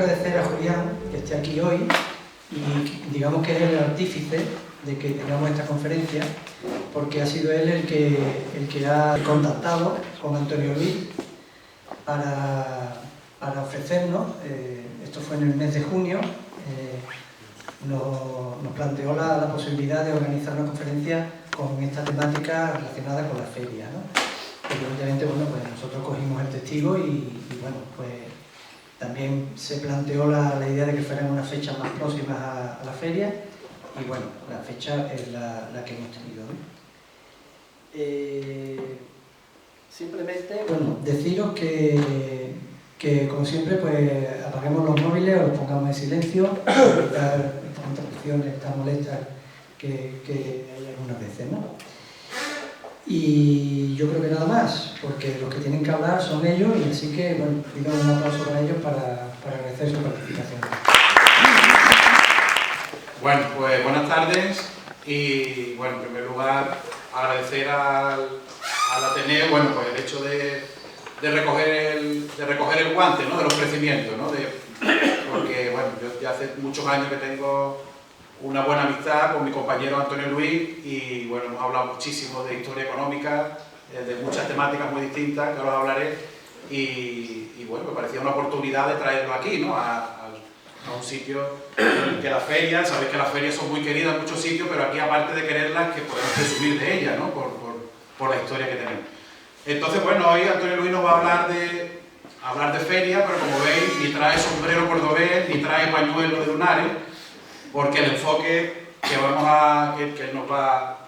agradecer a Julián que esté aquí hoy y digamos que es el artífice de que tengamos esta conferencia, porque ha sido él el que ha contactado con Antonio Luis para ofrecernos, esto fue en el mes de junio, nos planteó la posibilidad de organizar una conferencia con esta temática relacionada con la feria, ¿no? Evidentemente, bueno, pues nosotros cogimos el testigo y bueno, pues también se planteó la idea de que fueran unas fechas más próximas a la feria y bueno, la fecha es la que hemos tenido, ¿no? Simplemente, bueno, deciros que como siempre, pues apaguemos los móviles o los pongamos en silencio, para evitar estas interrupciones tan molestas que hay algunas veces, ¿no? Y yo creo que nada más, porque los que tienen que hablar son ellos, y así que, bueno, pido un aplauso para ellos para agradecer su participación. Bueno, pues buenas tardes y, bueno, en primer lugar, agradecer al Ateneo, bueno, pues el hecho de recoger el guante, ¿no?, del ofrecimiento, ¿no? Porque, bueno, yo ya hace muchos años que tengo una buena amistad con mi compañero Antonio Luis y, bueno, hemos hablado muchísimo de historia económica, de muchas temáticas muy distintas, que ahora os hablaré, y bueno, me parecía una oportunidad de traerlo aquí, ¿no?, a un sitio que las ferias, sabéis que las ferias son muy queridas en muchos sitios, pero aquí, aparte de quererlas, que podemos presumir de ellas, ¿no?, por la historia que tenemos. Entonces, bueno, hoy Antonio Luis nos va a hablar de feria, pero como veis, ni trae sombrero cordobés, ni trae pañuelo de lunares, porque el enfoque que él nos va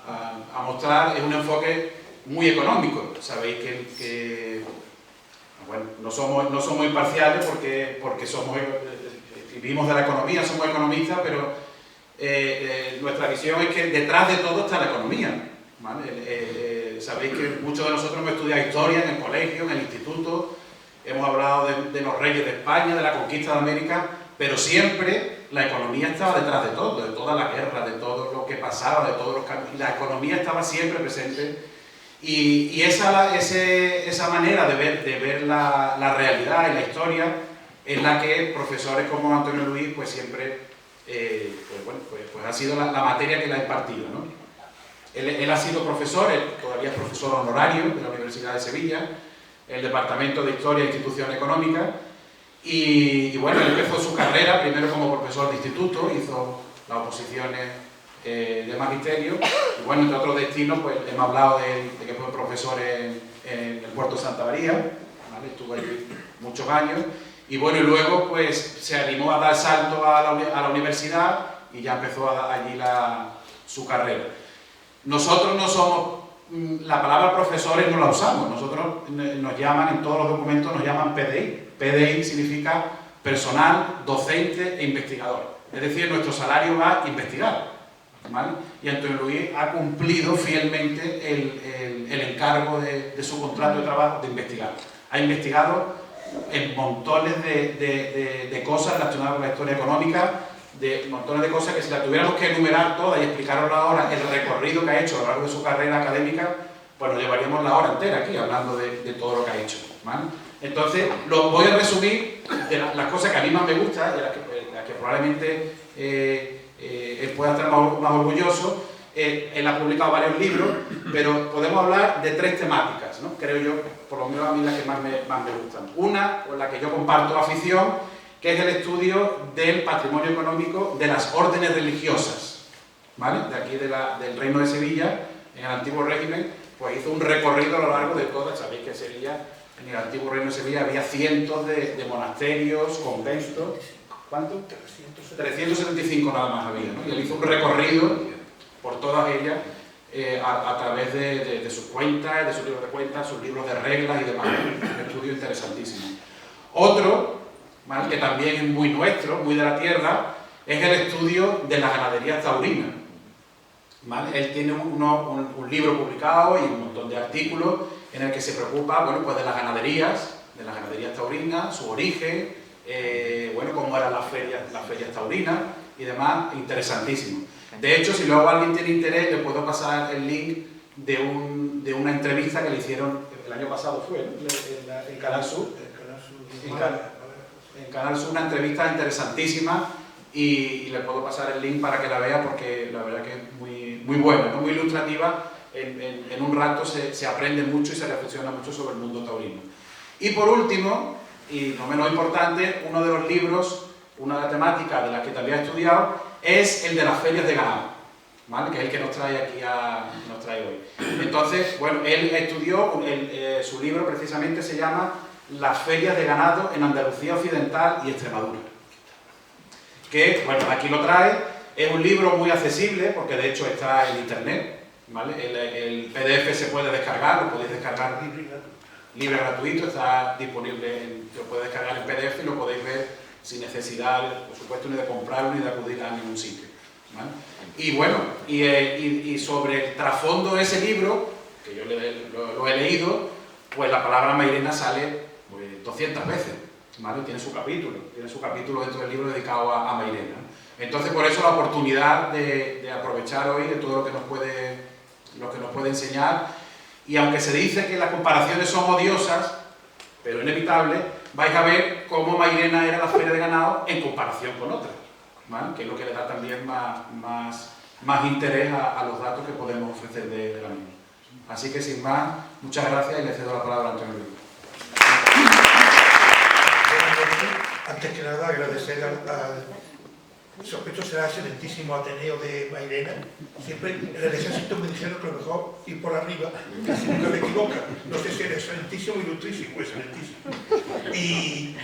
a mostrar es un enfoque muy económico. Sabéis que bueno, no somos imparciales porque vivimos de la economía, somos economistas, pero nuestra visión es que detrás de todo está la economía, ¿vale? Sabéis que muchos de nosotros hemos estudiado historia en el colegio, en el instituto, hemos hablado de los reyes de España, de la conquista de América, pero siempre la economía estaba detrás de todo, de toda la guerra, de todo lo que pasaba, de todos los cambios. La economía estaba siempre presente y esa manera de ver la realidad y la historia es la que profesores como Antonio Luis pues siempre pues ha sido la materia que le ha impartido, ¿no? Él ha sido profesor, él todavía es profesor honorario de la Universidad de Sevilla, el Departamento de Historia e Instituciones Económicas, y bueno, él empezó su carrera primero como profesor de instituto, hizo las oposiciones de magisterio, y bueno, entre otros destinos, pues hemos hablado de que fue profesor en el puerto de Santa María, ¿vale? Estuvo allí muchos años, y bueno, y luego pues se animó a dar salto a la universidad y ya empezó allí su carrera. Nosotros no somos, la palabra profesores no la usamos, nosotros nos llaman, en todos los documentos nos llaman PDI. PDI significa personal, docente e investigador. Es decir, nuestro salario va a investigar, ¿vale? Y Antonio Luis ha cumplido fielmente el encargo de su contrato de trabajo de investigar. Ha investigado en montones de cosas relacionadas con la historia económica, de montones de cosas que si las tuviéramos que enumerar todas y explicaroslas ahora, el recorrido que ha hecho a lo largo de su carrera académica, pues nos llevaríamos la hora entera aquí hablando de todo lo que ha hecho, ¿vale? Entonces, lo voy a resumir de las cosas que a mí más me gustan, de las que probablemente él pueda estar más orgulloso. Él ha publicado varios libros, pero podemos hablar de tres temáticas, ¿no? Creo yo, por lo menos a mí las que más me gustan. Una, con la que yo comparto afición, que es el estudio del patrimonio económico de las órdenes religiosas, ¿vale? De aquí del Reino de Sevilla, en el antiguo régimen, pues hizo un recorrido a lo largo de todas. Sabéis que en Sevilla, en el antiguo Reino de Sevilla, había cientos de monasterios, conventos. ¿Cuántos? 375 nada más había, ¿no? Y él hizo un recorrido por todas ellas a través de sus cuentas, de sus libros de cuentas, sus libros de reglas y demás. Un estudio interesantísimo. Otro, ¿vale?, que también es muy nuestro, muy de la tierra, es el estudio de las ganaderías taurinas, ¿vale? Él tiene un libro publicado y un montón de artículos en el que se preocupa, bueno, pues de las ganaderías taurinas, su origen, bueno, cómo eran las ferias taurinas y demás, interesantísimo. De hecho, si luego alguien tiene interés, le puedo pasar el link de una entrevista que le hicieron el año pasado, fue, ¿no? En Canal Sur. en Canal Sur una entrevista interesantísima y le puedo pasar el link para que la vea porque la verdad que es muy buena, ¿no? Muy ilustrativa. En un rato se aprende mucho y se reflexiona mucho sobre el mundo taurino. Y por último, y no menos importante, uno de los libros, una de las temáticas de las que también he estudiado, es el de las ferias de ganado, ¿vale? Que es el que nos trae aquí nos trae hoy. Entonces, bueno, él estudió, su libro precisamente se llama Las ferias de ganado en Andalucía Occidental y Extremadura. Que, bueno, aquí lo trae, es un libro muy accesible porque de hecho está en internet, ¿vale? El PDF se puede descargar, lo podéis descargar libre gratuito, está disponible, lo podéis descargar en PDF y lo podéis ver sin necesidad, por supuesto, ni de comprarlo ni de acudir a ningún sitio, ¿vale? Y bueno, y sobre el trasfondo de ese libro, que yo lo he leído, pues la palabra Mairena sale pues, 200 veces, ¿vale? Tiene su capítulo dentro del libro dedicado a Mairena. Entonces, por eso la oportunidad de aprovechar hoy de todo lo que nos puede enseñar. Y aunque se dice que las comparaciones son odiosas, pero inevitables, vais a ver cómo Mairena era la feria de ganado en comparación con otras, ¿vale? Que es lo que le da también más interés a los datos que podemos ofrecer de la misma. Así que sin más, muchas gracias y le cedo la palabra a Antonio Luis. Antes que nada, agradecer al sospecho será excelentísimo Ateneo de Mairena. Siempre en el ejército me dijeron que lo mejor ir por arriba, casi nunca me equivoca. No sé si era excelentísimo o ilustrísimo, excelentísimo. Y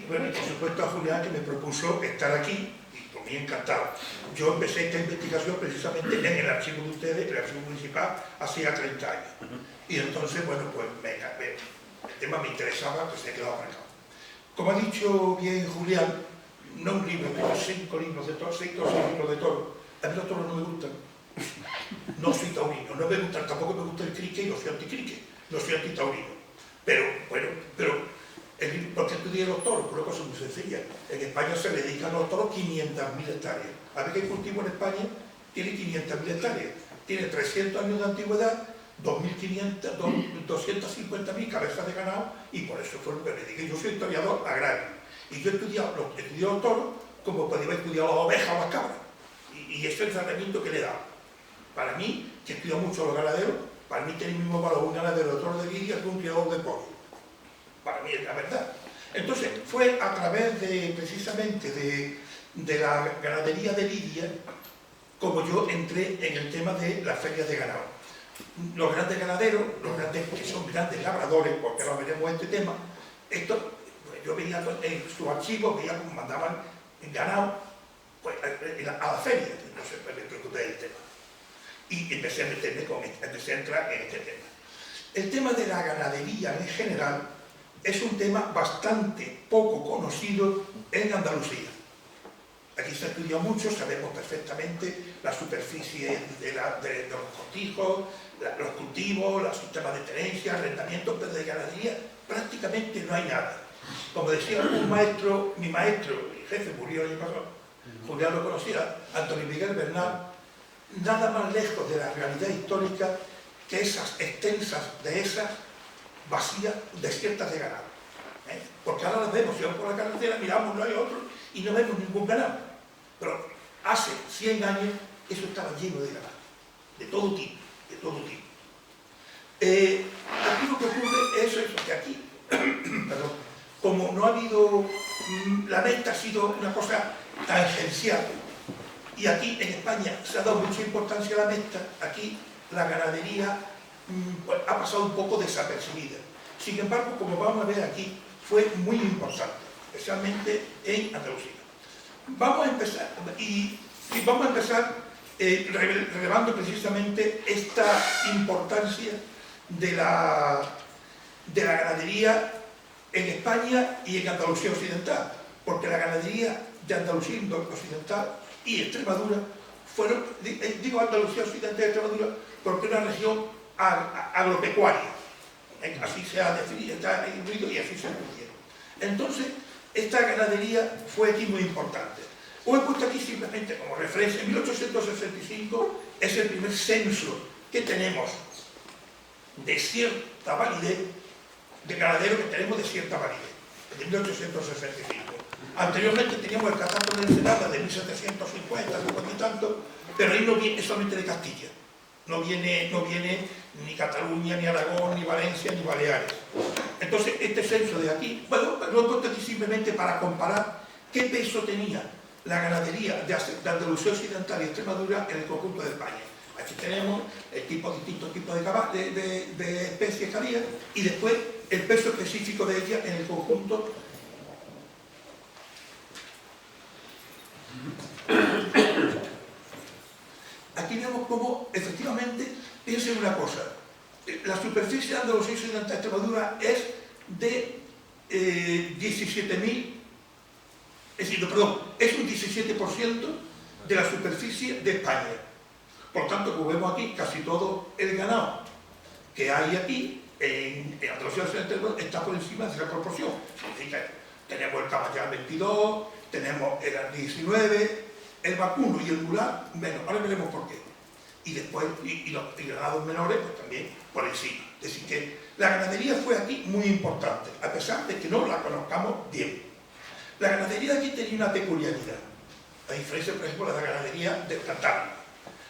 bueno, por supuesto a Julián que me propuso estar aquí, y por mí encantado. Yo empecé esta investigación precisamente en el archivo de ustedes, el archivo municipal, hacía 30 años. Y entonces, bueno, pues el tema me interesaba, pues se quedado marcado. Como ha dicho bien Julián, no un libro, pero 5 libros de toros, 6 o 6 libros de toros. A mí los toros no me gustan. No soy taurino, no me gustan, tampoco me gusta el cricket y no soy anticricket, no soy antitaurino. Pero, bueno, ¿por qué estudié los toros? Por una cosa muy sencilla. En España se le dedican a los toros 500.000 hectáreas. A ver qué cultivo en España tiene 500.000 hectáreas. Tiene 300 años de antigüedad, 250.000 cabezas de ganado y por eso fue lo que le dije. Yo soy historiador agrario. Y yo he estudiado los toros como podía haber estudiado las ovejas o las cabras. Y ese es el tratamiento que le he dado. Para mí, que he estudiado mucho los ganaderos, para mí tiene el mismo valor un ganadero de toros de lidia que un criador de pollo. Para mí es la verdad. Entonces, fue a través precisamente de la ganadería de lidia como yo entré en el tema de las ferias de ganado. Los grandes ganaderos, que son grandes labradores, porque ahora veremos este tema, yo veía en sus archivos, veía cómo mandaban ganado pues, a la feria, entonces pues, me preocupé del tema. Y empecé a entrar en este tema. El tema de la ganadería en general es un tema bastante poco conocido en Andalucía. Aquí se ha estudiado mucho, sabemos perfectamente la superficie de los cortijos, los cultivos, los sistemas de tenencia, arrendamientos, pero de ganadería prácticamente no hay nada. Como decía un maestro, mi jefe murió el año pasado, Julián lo conocía, Antonio Miguel Bernal, nada más lejos de la realidad histórica que esas extensas dehesas vacías, desiertas de ganado. Porque ahora las vemos, si vamos por la carretera, miramos, no hay otro, y no vemos ningún ganado. Pero hace 100 años eso estaba lleno de ganado, de todo tipo, de todo tipo. Aquí lo que ocurre es eso, que aquí, perdón, como no ha habido, la venta ha sido una cosa tangencial, y aquí en España se ha dado mucha importancia a la venta, aquí la ganadería pues, ha pasado un poco desapercibida. Sin embargo, como vamos a ver aquí, fue muy importante, especialmente en Andalucía. Vamos a empezar relevando precisamente esta importancia de la ganadería en España y en Andalucía Occidental, porque la ganadería de Andalucía Occidental y Extremadura fueron, digo Andalucía Occidental y Extremadura porque es una región agropecuaria, así se ha definido, está incluido y así se definió. Entonces, esta ganadería fue aquí muy importante. Os he puesto aquí simplemente como referencia, en 1865 es el primer censo que tenemos de cierta validez, de ganadero que tenemos de cierta validez. de 1865. Anteriormente teníamos el catastro de Ensenada de 1750, y tanto, pero ahí no viene, es solamente de Castilla. No viene ni Cataluña, ni Aragón, ni Valencia, ni Baleares. Entonces, este censo de aquí, bueno, lo he puesto aquí simplemente para comparar qué peso tenía la ganadería de Andalucía Occidental y Extremadura en el conjunto de España. Aquí tenemos distintos tipos de especies que había y después el peso específico de ellas en el conjunto. Aquí vemos cómo, efectivamente, piensen una cosa, la superficie de Andalucía Occidental y Extremadura es de 17.000, es un 17% de la superficie de España. Por tanto, como vemos aquí, casi todo el ganado que hay aquí, en Andalucía Occidental, está por encima de esa proporción. Significa que tenemos el caballar 22, tenemos el 19, el vacuno y el mular, menos. Ahora veremos por qué. Y después, y los ganados menores, pues también por encima. Es decir, que la ganadería fue aquí muy importante, a pesar de que no la conozcamos bien. La ganadería de aquí tenía una peculiaridad, a diferencia, por ejemplo, de la ganadería del Cantábrico.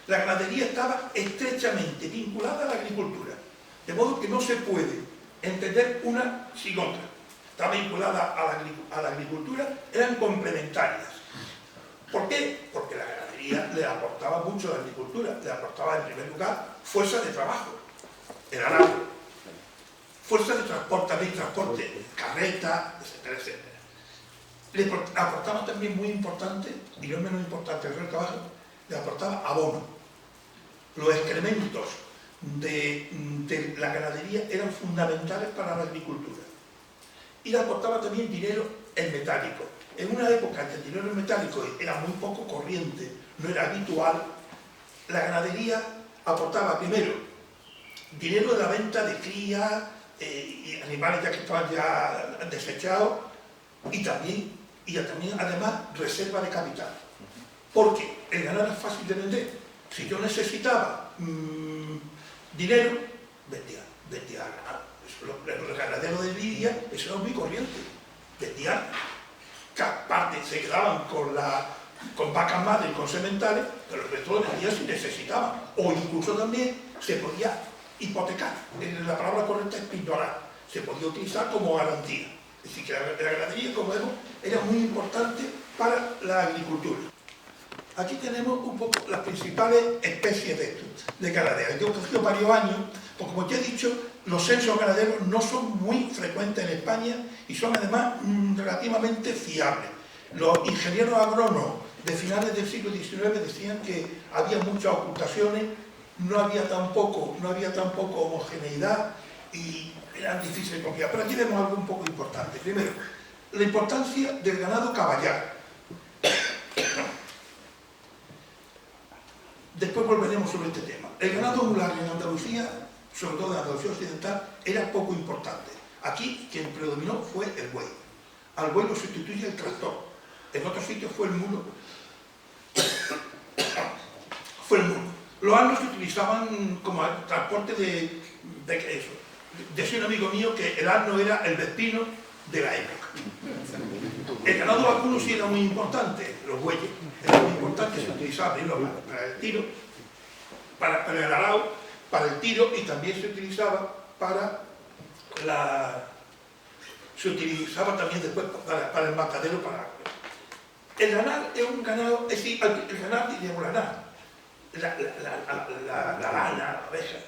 La ganadería estaba estrechamente vinculada a la agricultura, de modo que no se puede entender una sin otra. Estaba vinculada a la agricultura, eran complementarias. ¿Por qué? Porque la ganadería le aportaba mucho a la agricultura, le aportaba en primer lugar fuerza de trabajo, el arado, fuerza de transporte, carreta, etcétera, etcétera. Le aportaba también muy importante, y no menos importante el trabajo, le aportaba abono. Los excrementos de la ganadería eran fundamentales para la agricultura. Y le aportaba también dinero en metálico. En una época en que el dinero en metálico era muy poco corriente, no era habitual, la ganadería aportaba primero dinero de la venta de cría y animales ya que estaban ya desechados y también además reserva de capital. Porque el ganado es fácil de vender. Si yo necesitaba dinero, vendía ganado. Los ganaderos de Lidia, eso era muy corriente. Vendían, parte se quedaban con vacas madres y con sementales, pero el resto de vendían si necesitaban. O incluso también se podía hipotecar. La palabra correcta es pindorar. Se podía utilizar como garantía. Es decir, que la ganadería, como vemos, era muy importante para la agricultura. Aquí tenemos un poco las principales especies de ganadería. Yo he cogido varios años, porque como ya he dicho, los censos ganaderos no son muy frecuentes en España y son además relativamente fiables. Los ingenieros agrónomos de finales del siglo XIX decían que había muchas ocultaciones, no había tampoco homogeneidad y eran difíciles de confiar. Pero aquí vemos algo un poco importante. Primero, la importancia del ganado caballar. Después volveremos sobre este tema. El ganado mular en Andalucía, sobre todo en Andalucía Occidental, era poco importante. Aquí quien predominó fue el buey. Al buey lo sustituye el tractor. En otros sitios fue el mulo. Los asnos se utilizaban como transporte de eso. Decía un amigo mío que el asno era el vespino de la época. El ganado vacuno sí era muy importante, los bueyes eran muy importantes, se utilizaba para el tiro, para el arado, para el tiro y también se utilizaba también después para el matadero. El ganado es un ganado, es decir, el ganado, digamos, la lana, la abeja.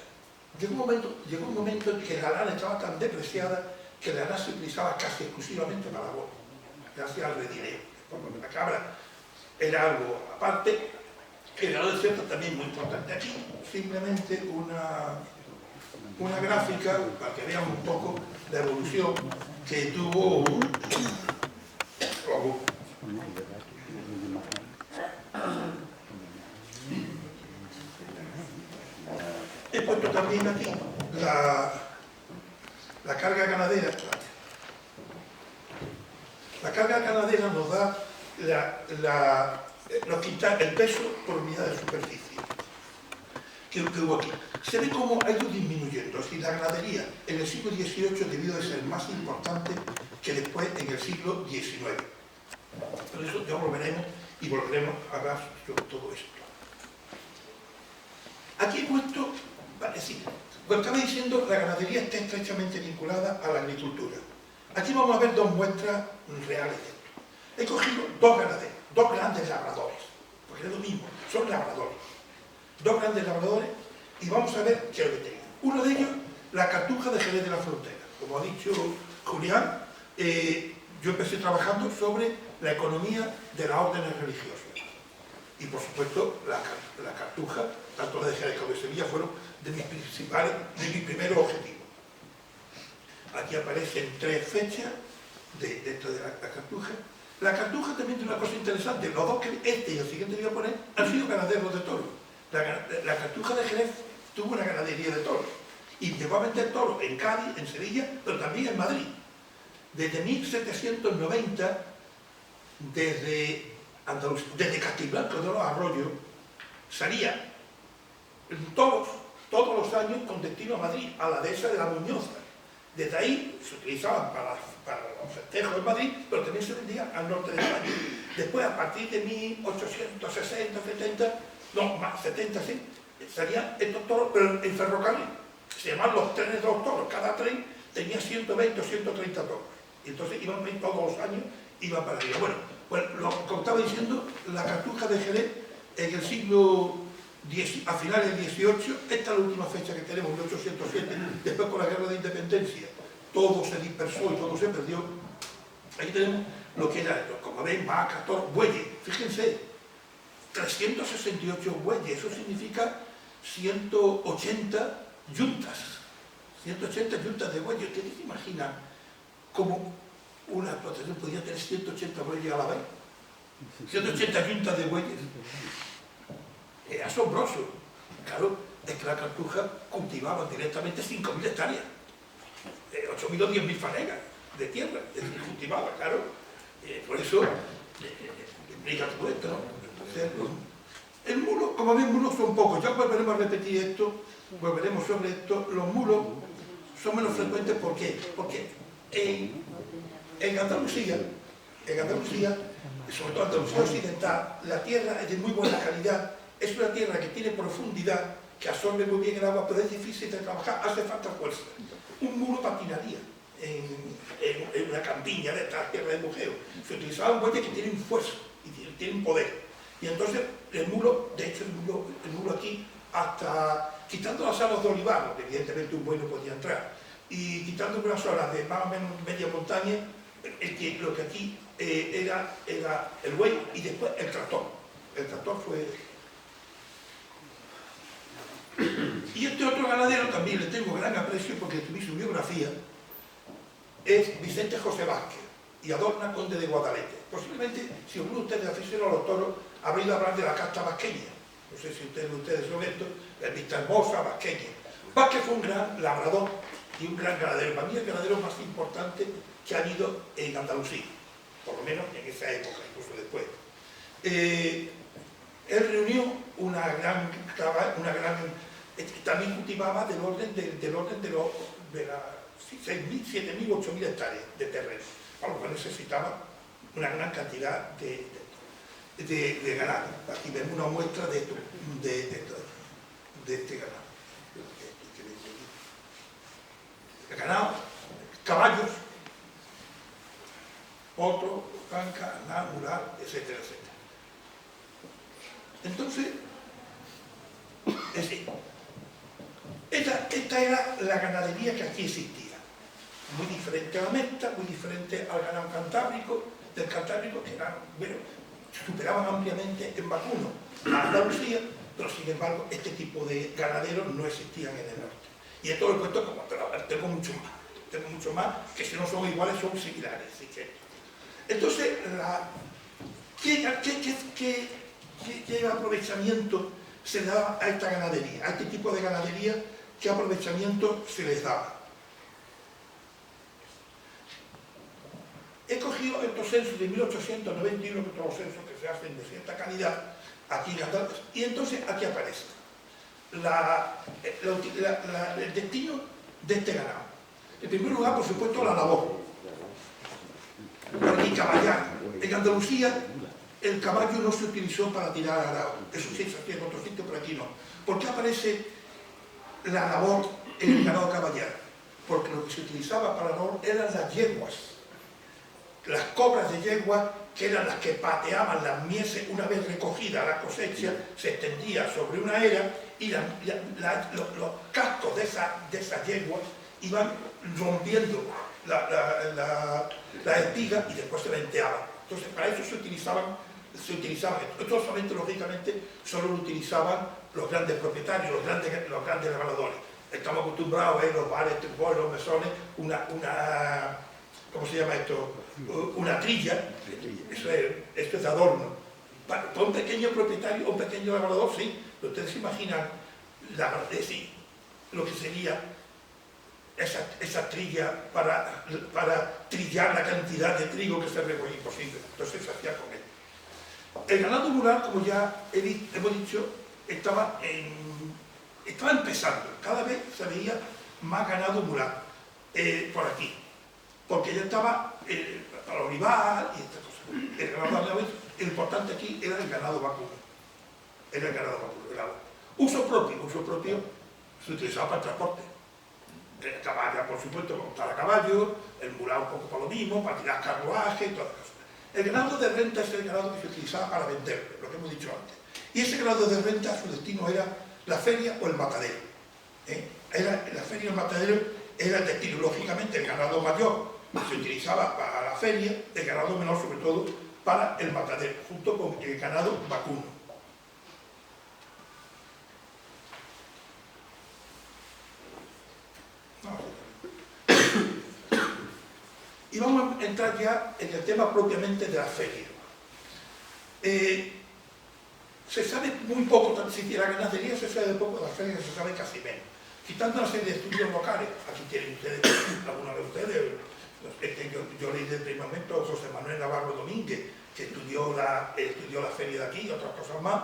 Llegó un momento en que la lana estaba tan depreciada que la lana se utilizaba casi exclusivamente para abono, gracias al redileo. Porque la cabra era algo aparte, el ganado de cierto también muy importante. Aquí simplemente una gráfica para que vean un poco la evolución que tuvo He puesto también aquí la carga ganadera. La carga ganadera nos da el peso por unidad de superficie que hubo aquí. Se ve cómo ha ido disminuyendo. Es decir, la ganadería en el siglo XVIII debió de ser más importante que después en el siglo XIX. Por eso ya volveremos y volveremos a hablar sobre todo esto. Aquí he puesto, vale, sí, como estaba diciendo, la ganadería está estrechamente vinculada a la agricultura. Aquí vamos a ver dos muestras reales de esto. He cogido dos ganaderos, dos grandes labradores, porque es lo mismo, son labradores. Dos grandes labradores y vamos a ver qué es lo que tienen. Uno de ellos, la Cartuja de Jerez de la Frontera. Como ha dicho Julián, yo empecé trabajando sobre la economía de las órdenes religiosas. Y por supuesto, la Cartuja, tanto la de Jerez como de Sevilla, fueron de mis primeros objetivos. Aquí aparecen 3 fechas dentro de la Cartuja. La Cartuja también tiene una cosa interesante. Los dos, este y el siguiente que voy a poner, han sido ganaderos de toros. La Cartuja de Jerez tuvo una ganadería de toros y llegó a vender toros en Cádiz, en Sevilla, pero también en Madrid. Desde 1790, desde Castiblanco de los Arroyos, salía toros todos los años con destino a Madrid, a la dehesa de la Muñoza. Desde ahí se utilizaban para los festejos en Madrid, pero también se vendían al norte de España. Después, a partir de 1860, 70, no, más 70, sí, salían estos toros, pero en ferrocarril. Se llamaban los trenes de los toros. Cada tren tenía 120 o 130 toros. Y entonces iban a ir todos los años, iban para arriba. Bueno, pues como estaba diciendo, la Cartuja de Jerez en el siglo a finales del XVIII, esta es la última fecha que tenemos, 1807, después con la Guerra de Independencia, todo se dispersó y todo se perdió. Ahí tenemos lo que era, como ven, vacas, toros, bueyes. Fíjense, 368 bueyes, eso significa 180 yuntas. 180 yuntas de bueyes. ¿Ustedes se imaginan cómo una explotación podía tener 180 bueyes a la vez? 180 yuntas de bueyes. Es asombroso. Claro, es que la Cartuja cultivaba directamente 5.000 hectáreas, 8.000 o 10.000 fanegas de tierra, es decir, cultivaba, claro. Por eso, explica todo esto, ¿no? El mulo, como ven, mulos son pocos. Ya volveremos a repetir esto, volveremos sobre esto. Los mulos son menos frecuentes, ¿por qué? Porque en Andalucía, sobre todo en Andalucía occidental, la tierra es de muy buena calidad. Es una tierra que tiene profundidad, que absorbe muy bien el agua, pero es difícil de trabajar, hace falta fuerza. Un mulo patinaría en una campiña de esta tierra de mujeo. Se utilizaban bueyes que tienen fuerza y tienen poder. Y entonces el mulo, de hecho el mulo aquí, hasta quitando las alas de olivar, evidentemente un buey no podía entrar, y quitando unas zonas de más o menos media montaña, lo que aquí era el buey y después el tractor. El tractor fue... Y este otro ganadero también le tengo gran aprecio porque escribí su biografía, es Vicente José Vázquez y Adorna, conde de Guadalete. Posiblemente, si alguno de ustedes aficionados a los toros, habréis de hablar de la casta vasqueña. No sé si ustedes son esto, la vista hermosa vasqueña. Vázquez fue un gran labrador y un gran ganadero. Para mí el ganadero más importante que ha habido en Andalucía, por lo menos en esa época, incluso después. Él reunió una gran también cultivaba del orden de las 6.000, 7.000, 8.000 hectáreas de terreno, a lo cual necesitaba una gran cantidad de ganado. Aquí vemos una muestra de este ganado. El ganado, caballos, potros, canca, ganado, mular, etcétera, etcétera. Entonces, es decir, esta era la ganadería que aquí existía. Muy diferente a la mesta, muy diferente al ganado del Cantábrico, que eran, bueno, superaban ampliamente en vacuno a Andalucía, pero sin embargo este tipo de ganaderos no existían en el norte. Y esto lo cuento como tengo mucho más, que si no son iguales son similares. Así que, entonces, ¿qué aprovechamiento se le daba a esta ganadería, a este tipo de ganadería? ¿Qué aprovechamiento se les daba? He cogido estos censos de 1891, que son los censos que se hacen de cierta calidad aquí en Andalucía, y entonces aquí aparece el destino de este ganado. En primer lugar, por supuesto, la labor. caballar. En Andalucía el caballo no se utilizó para tirar arado, eso sí se hacía en otros sitios, pero aquí no. ¿Por qué aparece la labor en el ganado caballar? Porque lo que se utilizaba para la labor eran las yeguas, las cobras de yegua, que eran las que pateaban las mieses. Una vez recogida la cosecha, se extendía sobre una era y los cascos de esas yeguas iban rompiendo la espiga y después se venteaban. Entonces, para eso se utilizaban. Esto solamente, lógicamente, solo lo utilizaban los grandes propietarios, los grandes ganadores. Estamos acostumbrados a ver los bares, los mesones, ¿cómo se llama esto? Una trilla. Esto es de adorno. Para un pequeño propietario, un pequeño ganador, sí. Ustedes se imaginan lo que sería esa trilla para trillar la cantidad de trigo que se recogía. Imposible. Entonces se hacía con él. El ganado mular, como ya hemos dicho, estaba empezando. Cada vez se veía más ganado mular por aquí, porque ya estaba para olivar y estas cosas. El ganado, lo importante aquí era el ganado vacuno. Era el ganado vacuno. Uso propio se utilizaba para el transporte. El caballo, por supuesto, montar a caballo, el mular un poco para lo mismo, para tirar carruaje y todas las cosas. El ganado de renta es el ganado que se utilizaba para vender, lo que hemos dicho antes. Y ese ganado de renta, su destino era la feria o el matadero. La feria y el matadero era el destino. Lógicamente, el ganado mayor se utilizaba para la feria, el ganado menor, sobre todo, para el matadero, junto con el ganado vacuno. Y vamos a entrar ya en el tema propiamente de la feria. Se sabe muy poco, si de la ganadería se sabe poco, de la feria se sabe casi menos. Quitando una serie de estudios locales, aquí tienen ustedes, alguna de ustedes, yo leí de primer momento a José Manuel Navarro Domínguez, que estudió la feria de aquí y otras cosas más,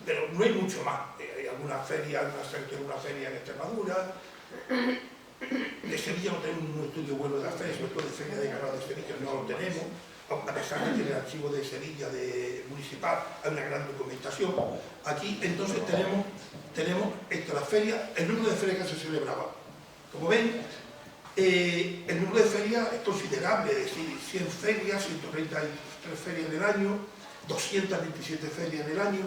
pero no hay mucho más. Hay alguna feria en Extremadura. De Sevilla no tenemos un estudio bueno de la feria, sobre todo de feria de ganado de Sevilla no lo tenemos, a pesar de que en el archivo de Sevilla municipal hay una gran documentación. Aquí entonces tenemos la feria, el número de ferias que se celebraba. Como ven, el número de ferias es considerable, es decir, 100 ferias, 133 ferias del año, 227 ferias del año.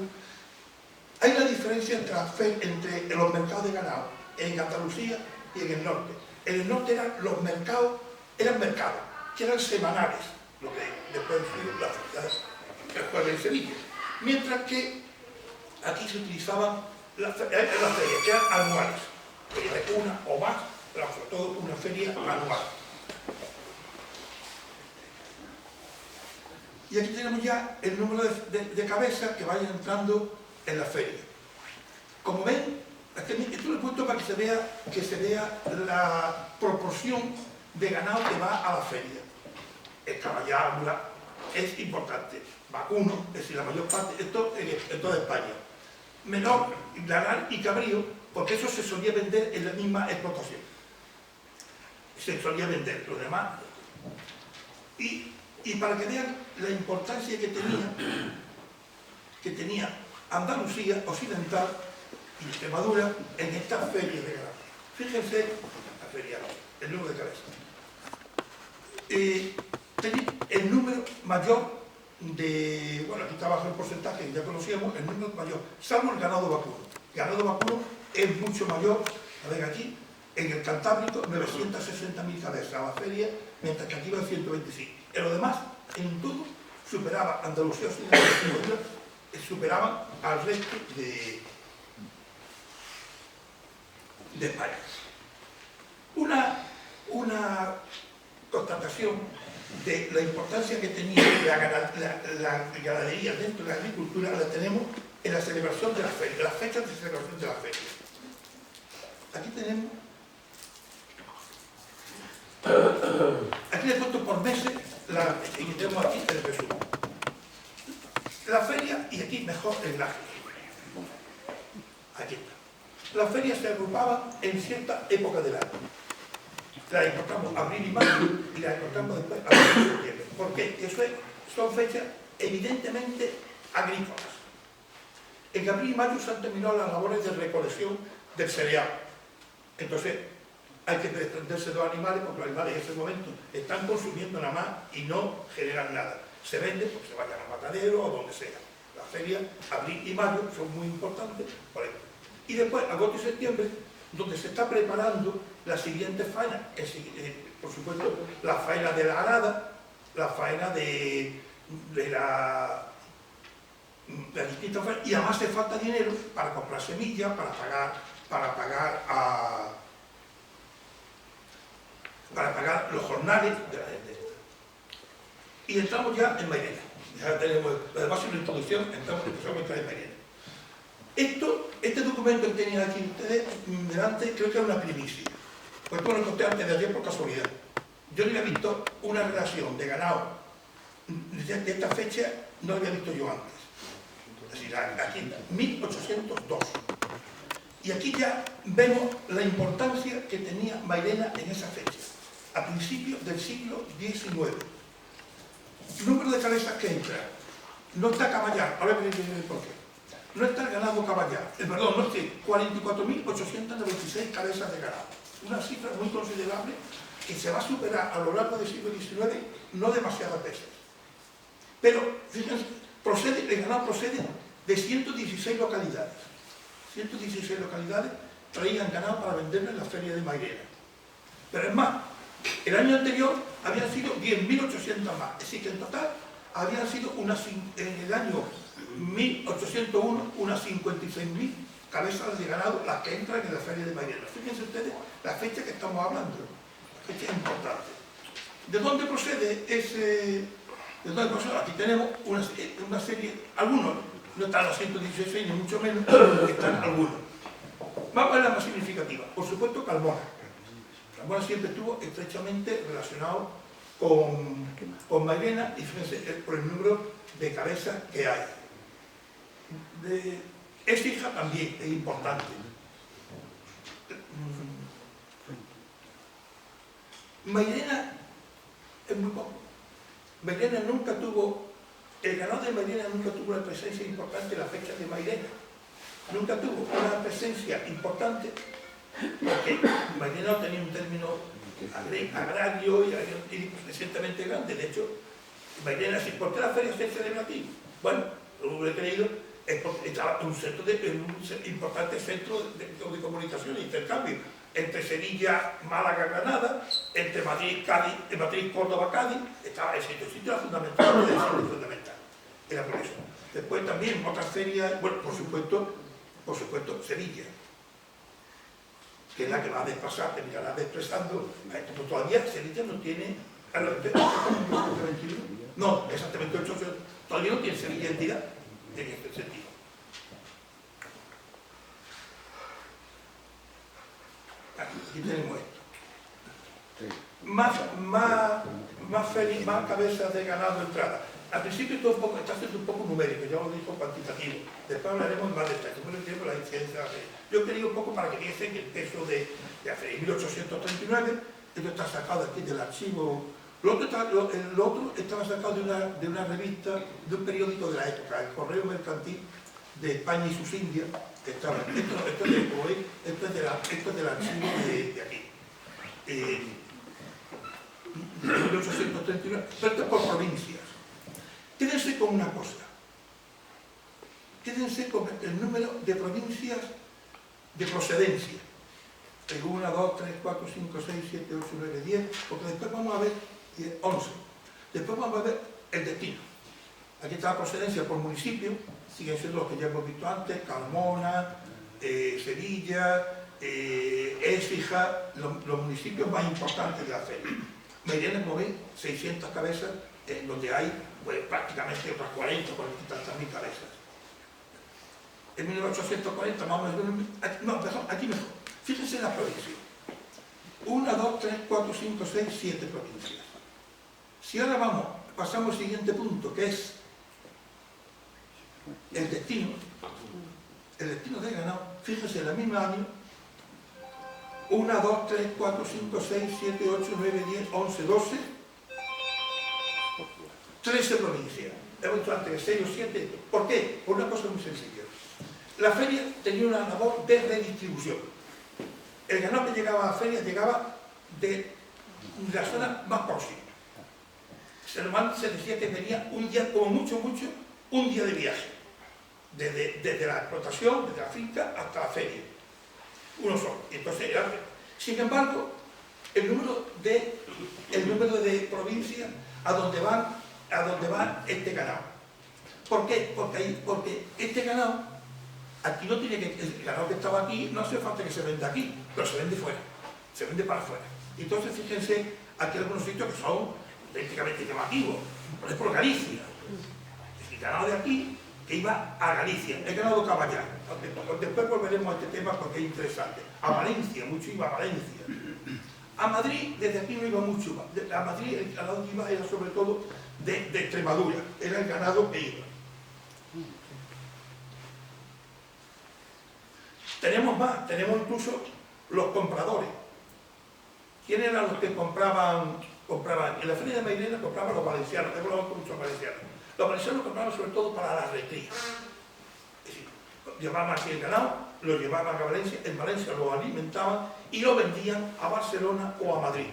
Hay una diferencia entre los mercados de ganado en Andalucía y en el norte. En el norte los mercados eran mercados, que eran semanales, lo que después el jueves en Sevilla. Mientras que aquí se utilizaban las ferias, que eran anuales, de una o más, pero sobre todo una feria anual. Y aquí tenemos ya el número de cabezas que vayan entrando en la feria. Como ven, esto lo he puesto para que se vea la proporción de ganado que va a la feria. El caballar, mular, es importante. Vacuno, es decir, la mayor parte, esto en toda España. Menor, lanar y cabrío, porque eso se solía vender en la misma explotación. Se solía vender, lo demás. Y para que vean la importancia que tenía Andalucía Occidental y Extremadura en estas ferias de ganado. Fíjense la feria, el número de cabezas. El número mayor de, bueno, aquí está abajo el porcentaje que ya conocíamos, el número mayor, salvo el ganado vacuno. El ganado vacuno es mucho mayor, a ver aquí, en el Cantábrico 960.000 cabezas a la feria, mientras que aquí va 125. En lo demás, en todo, superaba Andalucía Occidental y Extremadura, superaban al resto de España. Una constatación de la importancia que tenía la ganadería dentro de la agricultura la tenemos en la celebración de la feria, las fechas de celebración de la feria. Aquí tenemos, aquí le he puesto por meses, y tenemos aquí el resumen. La feria, y aquí mejor el gráfico. Aquí está. Las ferias se agrupaban en cierta época del año. Las encontramos abril y mayo y las encontramos después abril y septiembre. porque son fechas evidentemente agrícolas. En abril y mayo se han terminado las labores de recolección del cereal. Entonces, hay que desprenderse de los animales porque los animales en ese momento están consumiendo nada más y no generan nada. Se venden, pues se vayan al matadero o donde sea. Las ferias, abril y mayo, son muy importantes por ahí. Y después, agosto y septiembre, donde se está preparando la siguiente faena, por supuesto, la faena de la arada, la faena de la distintas faenas, y además hace falta dinero para comprar semillas, para pagar los jornales de la gente. Y entramos ya en Mairena. Ya tenemos, además en la introducción, empezamos a entrar en Mairena. Este documento que tenían aquí ustedes delante, creo que es una primicia. Pues esto lo conté antes de ayer por casualidad. Yo no había visto una relación de ganado de esta fecha, no lo había visto yo antes. Es decir, aquí, 1802. Y aquí ya vemos la importancia que tenía Mairena en esa fecha, a principios del siglo XIX. Número de cabezas que entran. No está caballar, ahora me diré por qué. No está el ganado caballar, perdón, no es 44.896 cabezas de ganado. Una cifra muy considerable que se va a superar a lo largo del siglo XIX, no demasiadas veces. Pero, fíjense, el ganado procede de 116 localidades. 116 localidades traían ganado para venderlo en la feria de Mairena. Pero es más, el año anterior habían sido 10.800 más. Es decir, que en total habían sido en el año 1801 unas 56.000 cabezas de ganado las que entran en la feria de Mairena. Fíjense ustedes la fecha que estamos hablando, la fecha importante. ¿De dónde procede ese...? ¿De dónde procede? Aquí tenemos una serie, algunos, no están los 116 ni mucho menos, están algunos. Vamos a ver la más significativa. Por supuesto, Carmona. Carmona siempre estuvo estrechamente relacionado con Mairena y fíjense por el número de cabezas que hay. Écija también es importante. Mairena es muy poco. Mairena nunca tuvo, el ganado de Mairena nunca tuvo una presencia importante en las fechas de Mairena. Nunca tuvo una presencia importante porque Mairena no tenía un término agrario y recientemente grande. De hecho, Mairena, ¿por qué la feria se celebra aquí? Bueno, lo he creído, es porque estaba un importante centro de comunicación e intercambio entre Sevilla, Málaga, Granada, entre Madrid, Cádiz, Madrid, Córdoba, Cádiz. Estaba el sitio era fundamental, era por eso. Después también otras ferias, bueno, por supuesto, Sevilla, que es la que va a desplazar, terminará desplazando. Pero todavía Sevilla no tiene. No, exactamente 8, todavía no tiene Sevilla entidad en este sentido. Aquí tenemos esto. Más cabezas de ganado entrada. Al principio está siendo un poco numérico, ya lo dijo cuantitativo. Después hablaremos más de detalle. Por el tiempo, la incidencia. Yo he querido un poco para que viesen el peso de hace 1839. Esto está sacado aquí del archivo. Lo otro estaba sacado de una revista, de un periódico de la época, el Correo Mercantil de España y sus Indias. Esto es del archivo de aquí. 1839, pero esto es por provincias. Quédense con una cosa. Quédense con el número de provincias de procedencia. 1, 2, 3, 4, 5, 6, 7, 8, 9, 10, porque después vamos a ver 11. Después vamos a ver el destino. Aquí está la procedencia por municipio, siguen siendo los que ya hemos visto antes: Carmona, Sevilla, Écija, los municipios más importantes de la feria. Mairena, como veis, 600 cabezas, donde hay pues, prácticamente otras 40 y tantas mil cabezas. En 1840, más o menos, aquí mejor. Fíjense en las provincias. 1, 2, 3, 4, 5, 6, 7 provincias. Si ahora pasamos al siguiente punto, que es el destino del ganado, fíjense en el mismo año, 1, 2, 3, 4, 5, 6, 7, 8, 9, 10, 11, 12, 13 provincias. Hemos dicho antes que 6 o 7. ¿Por qué? Por una cosa muy sencilla. La feria tenía una labor de redistribución. El ganado que llegaba a la feria llegaba de la zona más próxima. Se decía que venía un día, como mucho, un día de viaje. Desde la explotación, desde la finca hasta la feria. Uno solo. Entonces era. Sin embargo, el número de provincias a donde va este ganado. ¿Por qué? Porque este ganado, aquí no tiene que. El ganado que estaba aquí no hace falta que se venda aquí, pero se vende fuera. Se vende para afuera. Entonces, fíjense, aquí hay algunos sitios que son prácticamente llamativos. Por ejemplo, Galicia. El ganado de aquí que iba a Galicia, el ganado caballar. Después volveremos a este tema porque es interesante. A Valencia, mucho iba a Valencia. A Madrid, desde aquí no iba mucho. A Madrid el ganado que iba era sobre todo de Extremadura. Era el ganado que iba. Tenemos más, tenemos incluso los compradores. ¿Quiénes eran los que compraban? En la feria de Mairena compraban los valencianos. Hemos hablado con muchos valencianos. Los valencianos compraban sobre todo para la recría. Es decir, llevaban aquí el ganado, lo llevaban a Valencia, en Valencia lo alimentaban y lo vendían a Barcelona o a Madrid,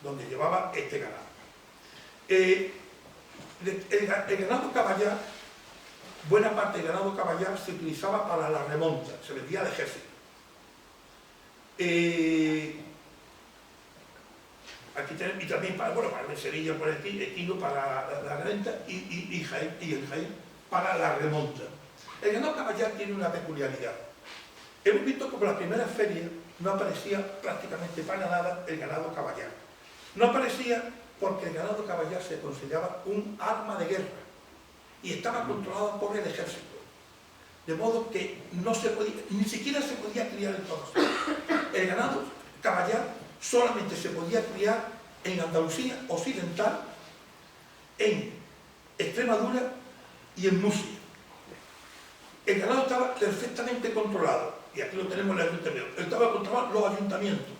donde llevaba este ganado. El ganado caballar, buena parte del ganado caballar se utilizaba para la remonta, se vendía al ejército. Aquí tenemos, y también para el Sevilla, por el Equino, para la renta y el Jaén para la remonta. El ganado caballar tiene una peculiaridad. Hemos visto como en las primeras ferias no aparecía prácticamente para nada el ganado caballar. No aparecía porque el ganado caballar se consideraba un arma de guerra y estaba controlado por el ejército. De modo que no se podía, ni siquiera se podía criar en todos. El ganado caballar solamente se podía criar en Andalucía occidental, en Extremadura y en Murcia. El ganado estaba perfectamente controlado, y aquí lo tenemos en el ayuntamiento. Estaba controlado los ayuntamientos.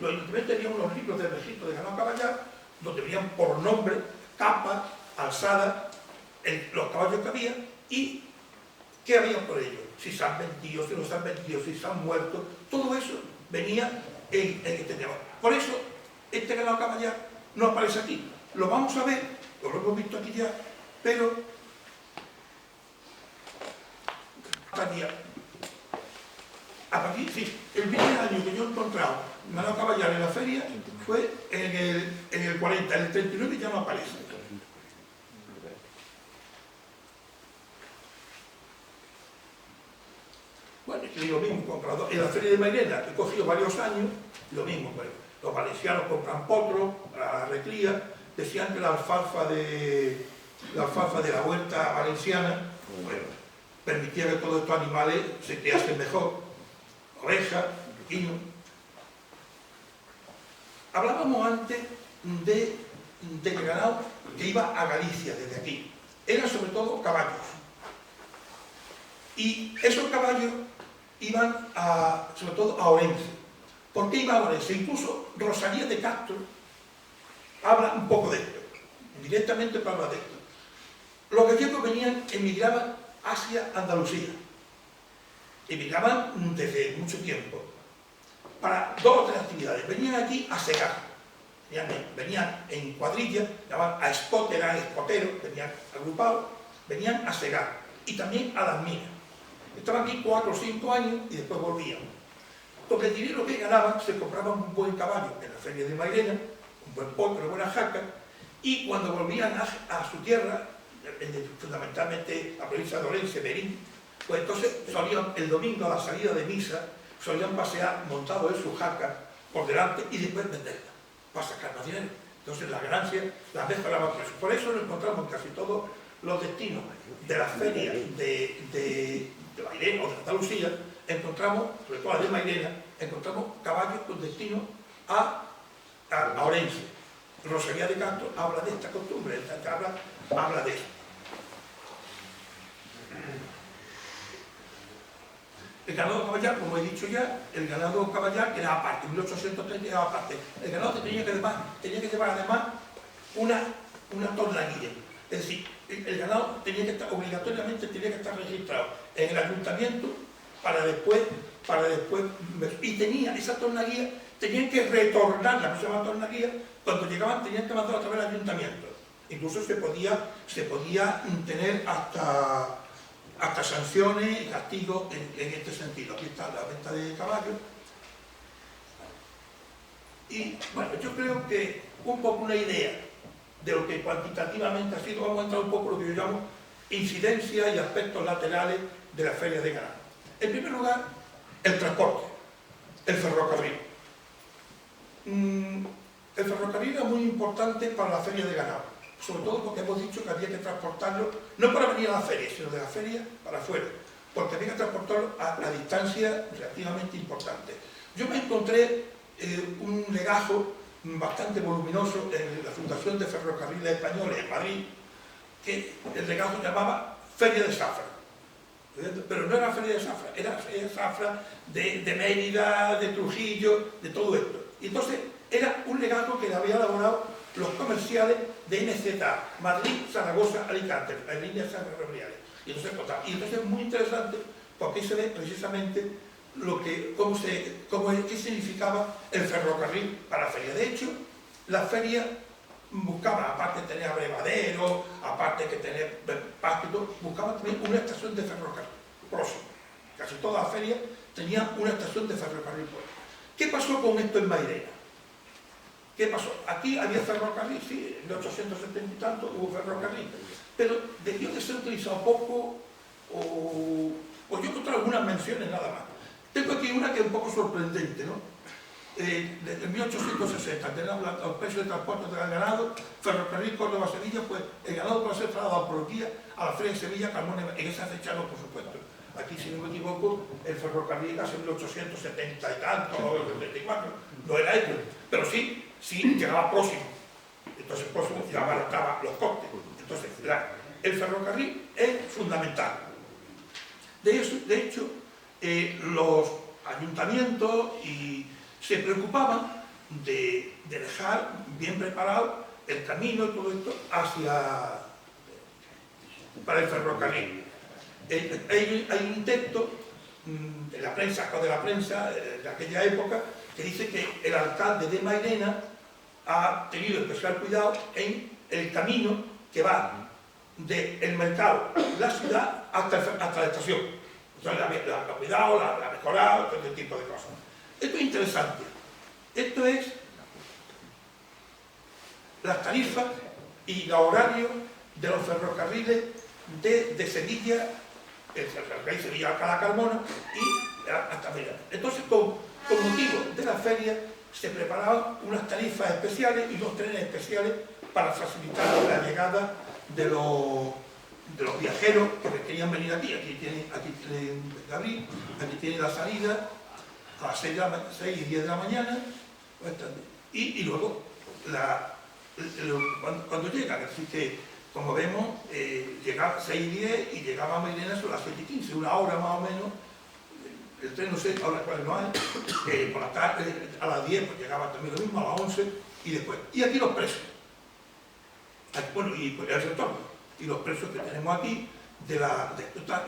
Los ayuntamientos tenían unos libros de registro de ganado caballar, donde venían por nombre, capas, alzadas, los caballos que había y qué había por ellos. Si se han vendido, si no se han vendido, si se han muerto, todo eso venía en este tema. Por eso, este ganado caballar no aparece aquí. Lo vamos a ver, lo hemos visto aquí ya, pero a partir, sí, el primer año que yo he encontrado ganado caballar en la feria fue en el 40, en el 39 ya no aparece. Bueno, y lo mismo, comprador. En la feria de Mairena, que he cogido varios años, lo mismo, pues, los valencianos compran potros para la recría, decían que la alfalfa de la huerta valenciana, bueno, permitía que todos estos animales se criasen mejor, ovejas, quinos. Hablábamos antes del ganado que iba a Galicia desde aquí. Eran sobre todo caballos. Y esos caballos iban sobre todo a Orense. ¿Por qué iba a Orense? Incluso Rosalía de Castro habla un poco de esto. Directamente habla de esto. Los gallegos emigraban hacia Andalucía. Emigraban desde mucho tiempo. Para 2 o 3 actividades. Venían aquí a segar. Venían en cuadrillas, llamaban a espote, eran espoteros, venían agrupados, venían a segar. Y también a las minas. Estaban aquí 4 o 5 años y después volvían. Porque el dinero que ganaban se compraban un buen caballo en la feria de Mairena, un buen potro, una buena jaca, y cuando volvían a su tierra, fundamentalmente la provincia de Orense, Berín, pues entonces solían el domingo a la salida de misa, solían pasear montados en sus jacas por delante y después venderlas para sacar más dinero. Entonces las ganancias las mejoraban por eso. Por eso lo encontramos en casi todos los destinos de las ferias de Mairena o de Andalucía, encontramos, sobre todo la de Mairena, encontramos caballos con destino a Orense. Rosalía de Castro habla de esta costumbre, habla de eso. El ganado caballar, como he dicho ya, el ganado caballar era aparte, en 1830 era aparte. El ganado tenía que llevar además una tornaguilla. Es decir, el ganado tenía que estar, obligatoriamente tenía que estar registrado en el ayuntamiento para después, y tenía esa tornaguía, tenían que retornar la misma tornaguía, cuando llegaban tenían que mandarla otra vez al ayuntamiento. Incluso se podía tener hasta sanciones y castigos en este sentido. Aquí está la venta de caballos. Y bueno, yo creo que un poco una idea de lo que cuantitativamente ha sido, vamos a entrar un poco en lo que yo llamo incidencias y aspectos laterales de las ferias de ganado. En primer lugar, el transporte, el ferrocarril. El ferrocarril era muy importante para la feria de ganado, sobre todo porque hemos dicho que había que transportarlo, no para venir a la feria, sino de la feria para afuera, porque había que transportarlo a distancias relativamente importantes. Yo me encontré un legajo bastante voluminoso en la Fundación de Ferrocarriles Españoles en Madrid, que el legajo se llamaba Feria de Zafra. Pero no era Feria de Zafra, era Feria de Zafra de Mérida, de Trujillo, de todo esto. Y entonces era un legajo que le había elaborado los comerciales de NZ, Madrid, Zaragoza, Alicante, las líneas ferroviarias. Y entonces es muy interesante porque ahí se ve precisamente qué significaba el ferrocarril para la feria. De hecho, la feria buscaba, aparte de tener abrevadero, aparte de tener pasto, buscaba también una estación de ferrocarril próxima. Casi toda la feria tenía una estación de ferrocarril próxima. ¿Qué pasó con esto en Mairena? ¿Qué pasó? Aquí había ferrocarril, sí, en 1870 y tanto hubo ferrocarril, pero debió de ser utilizado poco o yo encontré algunas menciones nada más. Tengo aquí una que es un poco sorprendente, ¿no? Desde 1860, tenemos los precios de transporte del ganado, ferrocarril Córdoba-Sevilla, pues el ganado puede ser trasladado por día a la feria de Sevilla, Carmona, en esa fecha no, por supuesto. Aquí, si no me equivoco, el ferrocarril hace 1870 y tanto, o 74, no era esto, pero sí llegaba próximo. Entonces, próximo ya abarcaba los costes. Entonces, el ferrocarril es fundamental. De hecho, los ayuntamientos se preocupaban de dejar bien preparado el camino y todo esto para el ferrocarril. Hay un texto de la prensa de aquella época que dice que el alcalde de Mairena ha tenido especial cuidado en el camino que va del mercado, la ciudad, hasta la estación. Entonces la ha cuidado, la ha mejorado, todo este tipo de cosas. Esto es interesante. Esto es las tarifas y los horarios de los ferrocarriles de Sevilla, el ferrocarril Sevilla-Alcalá-Carmona y hasta Mérida. Entonces, con motivo de la feria, se preparaban unas tarifas especiales y unos trenes especiales para facilitar la llegada de los viajeros que querían venir aquí. Aquí tienen Gabriel, aquí tienen la salida a las 6 y 10 de la mañana, y luego cuando llegan, así que como vemos, llegaba a 6 y 10 y llegaba a Mairena a las 7 y 15, una hora más o menos. El tren no sé ahora cuál no hay, por la tarde a las 10 pues llegaba también lo mismo, a las 11 y después. Y aquí los precios, bueno, y el retorno, y los precios que tenemos aquí de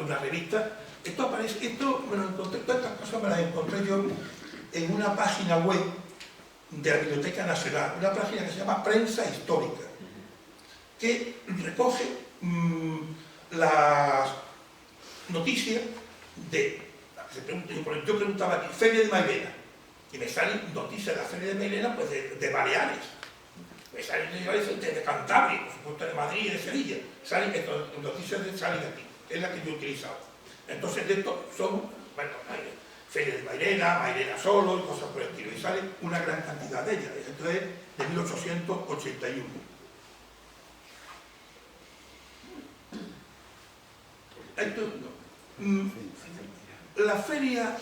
una revista. Esto me lo encontré, todas estas cosas me las encontré yo en una página web de la Biblioteca Nacional, una página que se llama Prensa Histórica, que recoge las noticias yo preguntaba aquí, Feria de Mairena, y me salen noticias de la Feria de Mairena, pues de Baleares, me salen de Cantabria, por supuesto de Madrid y de Sevilla, salen noticias salen aquí, que es la que yo he utilizado. Entonces de esto son, bueno, Feria de Mairena, Mairena solo y cosas por el estilo, y sale una gran cantidad de ellas. Esto es de 1881. La feria,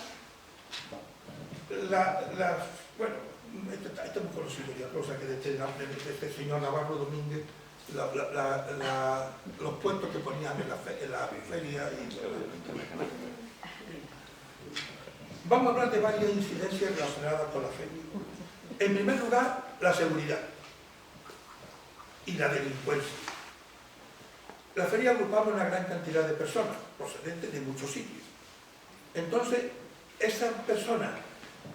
bueno, esto es muy conocido ya, cosa que de este señor Navarro Domínguez, los puestos que ponían en la feria. Vamos a hablar de varias incidencias relacionadas con la feria. En primer lugar, la seguridad y la delincuencia. la feria agrupaba una gran cantidad de personas, procedentes de muchos sitios. Entonces, esas personas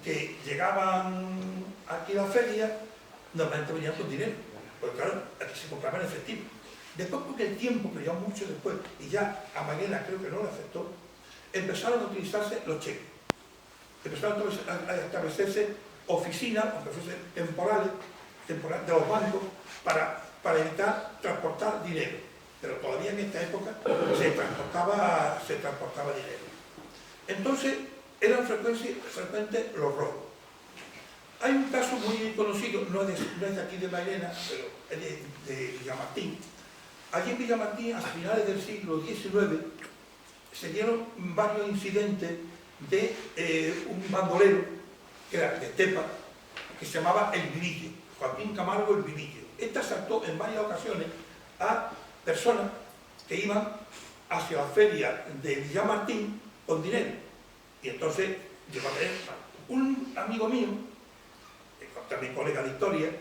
que llegaban aquí a la feria, normalmente venían con dinero, porque claro, aquí se compraba en efectivo. Después, porque el tiempo, pero ya mucho después, y ya a Maguena creo que no lo aceptó, empezaron a utilizarse los cheques. Empezaron a establecerse oficinas, oficinas temporales de los bancos para evitar transportar dinero. Pero todavía en esta época se transportaba dinero. Entonces, eran frecuentes los robos. Hay un caso muy conocido, no es de aquí de Mairena, pero es de Villamartín. Allí en Villamartín, a finales del siglo XIX, se dieron varios incidentes de un bandolero, que era de Estepa, que se llamaba El Vivillo, Joaquín Camargo El Vivillo. Este asaltó en varias ocasiones a personas que iban hacia la feria de Villamartín con dinero. Y entonces llegó a tener un amigo mío, también colega de historia,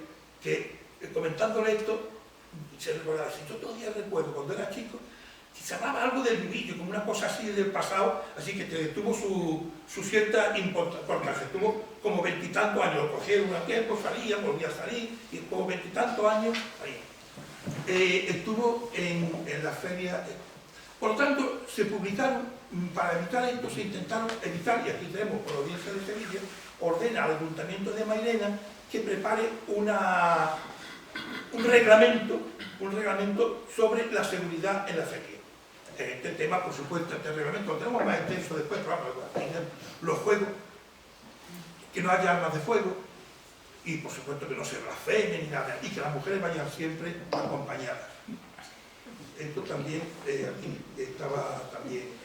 que comentándole esto, se recordaba, si yo todavía recuerdo cuando era chico, se hablaba algo del Vivillo, como una cosa así del pasado, así que tuvo su cierta importancia. Estuvo como 20 y tantos años, lo cogieron un tiempo, salía, volvía a salir, y como 20 y tantos años, ahí. Estuvo en la feria. Por lo tanto, se publicaron, para evitar esto, se intentaron evitar, y aquí tenemos por la audiencia de Sevilla, ordena al Ayuntamiento de Mairena que prepare un reglamento sobre la seguridad en la feria. Este tema, por supuesto, este reglamento lo tenemos más extenso después, pero los juegos, que no haya armas de fuego, y por supuesto que no se blasfeme ni nada, y que las mujeres vayan siempre acompañadas. Esto también, aquí estaba también.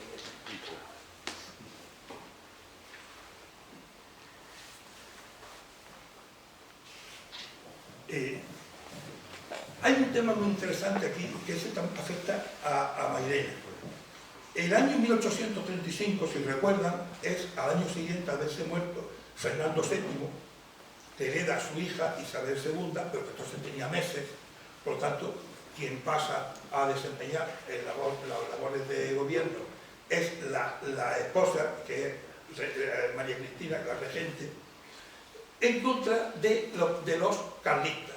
Hay un tema muy interesante aquí, que ese afecta a Mairena. El año 1835, si recuerdan, es al año siguiente a haberse muerto Fernando VII, que hereda a su hija Isabel II, pero que entonces tenía meses, por lo tanto, quien pasa a desempeñar las labores de gobierno es la esposa, que es María Cristina, la regente, en contra de los carlistas,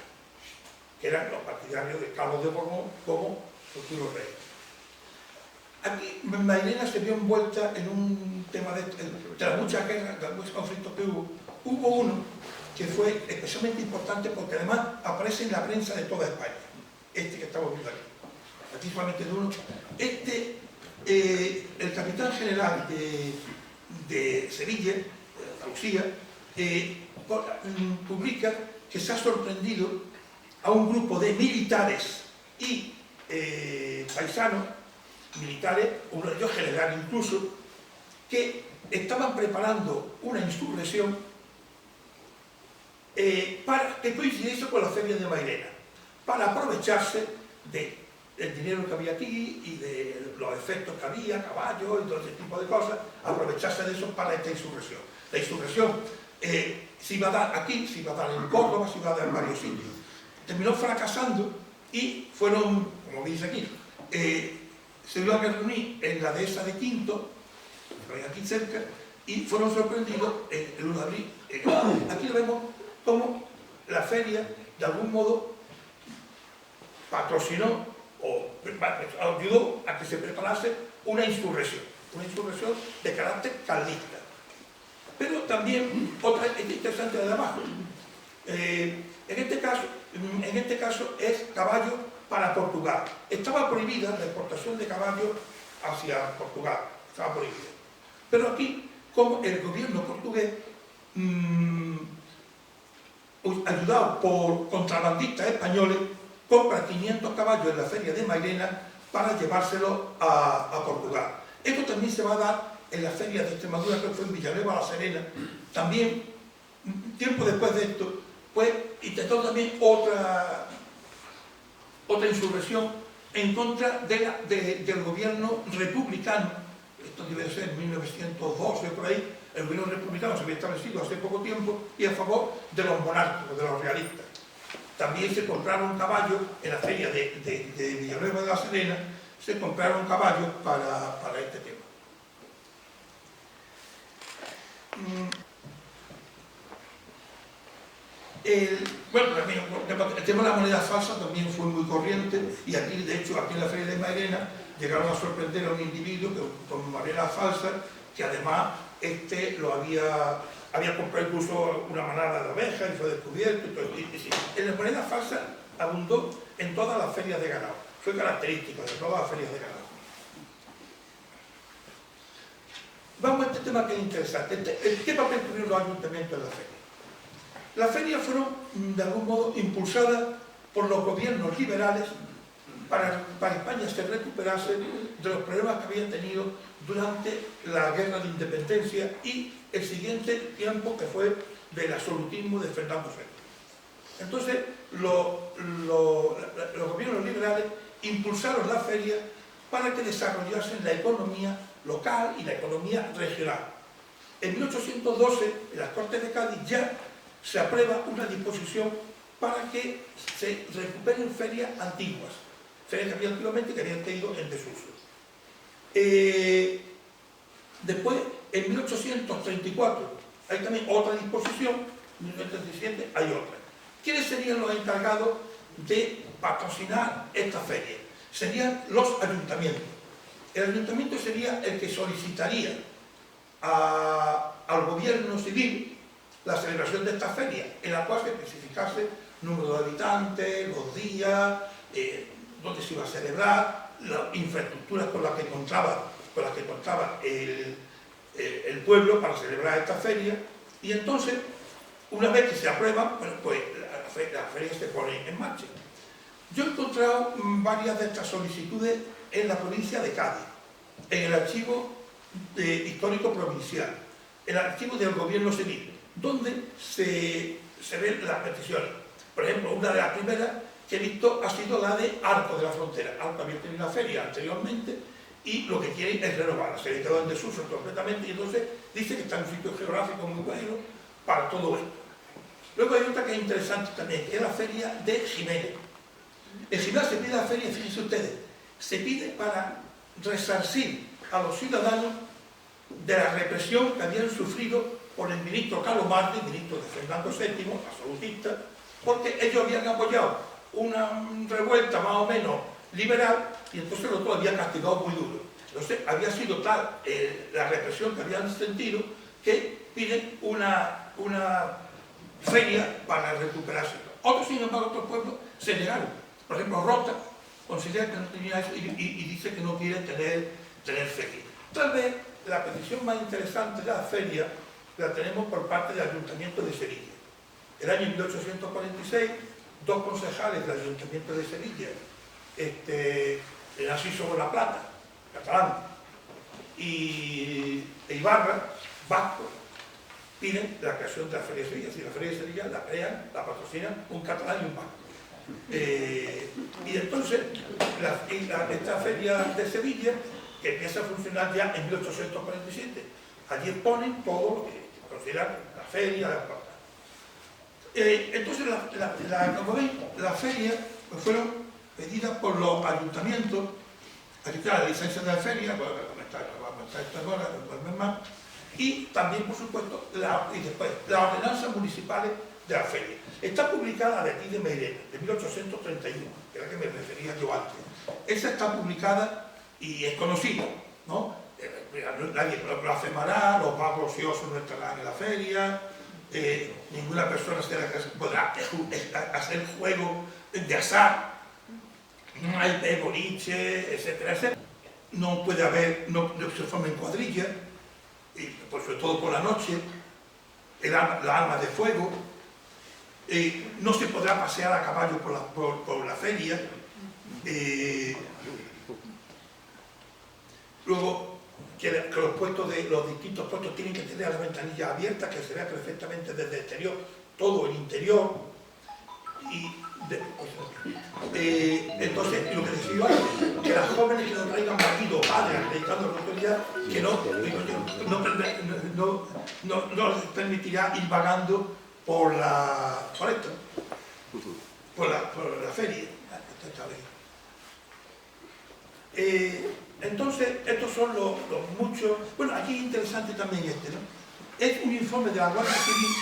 que eran los partidarios de Carlos de Borbón como futuro rey. Aquí Mairena se vio envuelta en un tema de las muchas guerras, de los muchos conflictos que hubo uno que fue especialmente importante porque además aparece en la prensa de toda España, este que estamos viendo aquí. Aquí solamente de uno. El capitán general de Sevilla, de Andalucía, publica que se ha sorprendido a un grupo de militares y paisanos, militares, uno de ellos general incluso, que estaban preparando una insurrección para que coincidiese con la feria de Mairena, para aprovecharse del dinero que había aquí y de los efectos que había, caballos y todo ese tipo de cosas, aprovecharse de eso para esta insurrección. La insurrección se iba a dar aquí, se iba a dar en Córdoba, se iba a dar en varios sitios. Terminó fracasando y fueron, como dice aquí, se iban a reunir en la dehesa de Quinto, aquí cerca, y fueron sorprendidos el 1 de abril. Aquí lo vemos como la feria, de algún modo, patrocinó o ayudó a que se preparase una insurrección de carácter carlista. Pero también, otra interesante de abajo, en este caso es caballo para Portugal. Estaba prohibida la exportación de caballos hacia Portugal, estaba prohibida. Pero aquí, como el gobierno portugués, ayudado por contrabandistas españoles, compra 500 caballos en la feria de Mairena para llevárselos a Portugal. Esto también se va a dar en la feria de Extremadura, que fue en Villanueva la Serena. También, tiempo después de esto, pues intentó también otra insurrección en contra del gobierno republicano. Esto debe ser en 1912 por ahí. El gobierno republicano se había establecido hace poco tiempo y a favor de los monárquicos, de los realistas. también se compraron caballos en la feria de Villanueva de la Serena, se compraron caballos para este tema. Bueno, también, el tema de la moneda falsa también fue muy corriente, y aquí, de hecho, aquí en la feria de Mairena llegaron a sorprender a un individuo que, con moneda falsa, que además lo había comprado incluso una manada de ovejas y fue descubierto. En la moneda falsa abundó en todas las ferias de ganado, fue característico de todas las ferias de ganado. Vamos a este tema que es interesante. ¿Qué papel tuvieron los ayuntamientos en la feria? Las ferias fueron, de algún modo, impulsadas por los gobiernos liberales para España se recuperase de los problemas que había tenido durante la Guerra de Independencia y el siguiente tiempo, que fue del absolutismo de Fernando VII. Entonces, los gobiernos liberales impulsaron las ferias para que desarrollasen la economía local y la economía regional. En 1812, en las Cortes de Cádiz, ya se aprueba una disposición para que se recuperen ferias antiguas, ferias que había antiguamente que habían caído en desuso. Después, en 1834, hay también otra disposición, en 1937 hay otra. ¿Quiénes serían los encargados de patrocinar esta feria? Serían los ayuntamientos. El ayuntamiento sería el que solicitaría al gobierno civil la celebración de esta feria, en la cual se especificase número de habitantes, los días, dónde se iba a celebrar, las infraestructuras con las que contaba el pueblo para celebrar esta feria. Y entonces, una vez que se aprueba, bueno, pues la feria se pone en marcha. Yo he encontrado varias de estas solicitudes en la provincia de Cádiz, en el archivo histórico provincial, en el archivo del gobierno civil, donde se ven las peticiones. Por ejemplo, una de las primeras que he visto ha sido la de Arco de la Frontera. Arco había tenido una feria anteriormente y lo que quieren es renovarla. Se le quedó en desuso completamente y entonces dice que está en un sitio geográfico muy bueno para todo esto. Luego hay otra que es interesante también, que es la feria de Jiménez. En Jiménez se pide la feria, fíjense ustedes, se pide para resarcir a los ciudadanos de la represión que habían sufrido por el ministro Carlos Martí, ministro de Fernando VII, absolutista, porque ellos habían apoyado una revuelta más o menos liberal y entonces el otro había castigado muy duro. Entonces había sido tal la represión que habían sentido que piden una feria para recuperarse. Otros, sin embargo, otros pueblos se negaron. Por ejemplo, Rota considera que no tenía eso y dice que no quiere tener feria. Tal vez la petición más interesante de la feria la tenemos por parte del Ayuntamiento de Sevilla. El año 1846, dos concejales del Ayuntamiento de Sevilla, Narciso Bonaplata, catalán, y Ibarra, vasco, piden la creación de la Feria de Sevilla. Es decir, la Feria de Sevilla la crean, la patrocinan un catalán y un vasco. Y entonces, esta Feria de Sevilla, que empieza a funcionar ya en 1847, allí ponen todo lo que consideran la feria, entonces como veis, las ferias pues, fueron pedidas por los ayuntamientos. Aquí está la licencia de la feria, pues, y también, por supuesto, y después las ordenanzas municipales de la feria. Está publicada de aquí de Mairena, de 1831, que era la que me refería yo antes. Esa está publicada y es conocida, ¿no? Nadie lo hace malar, los vagos ociosos no estarán en la feria, ninguna persona podrá hacer juego de azar, no hay boliche, etcétera, etcétera. No puede haber, no se formen cuadrillas, pues sobre todo por la noche, la arma de fuego, no se podrá pasear a caballo por la feria. Luego, que los distintos puestos tienen que tener las ventanillas abiertas, que se vea perfectamente desde el exterior, todo el interior. Entonces, lo que decía antes, que las jóvenes que no traigan marido, padres, acreditando la autoridad, que no les permitirá ir vagando por por la feria. Entonces, estos son los muchos... Bueno, aquí es interesante también ¿no? Es un informe de la Guardia Civil,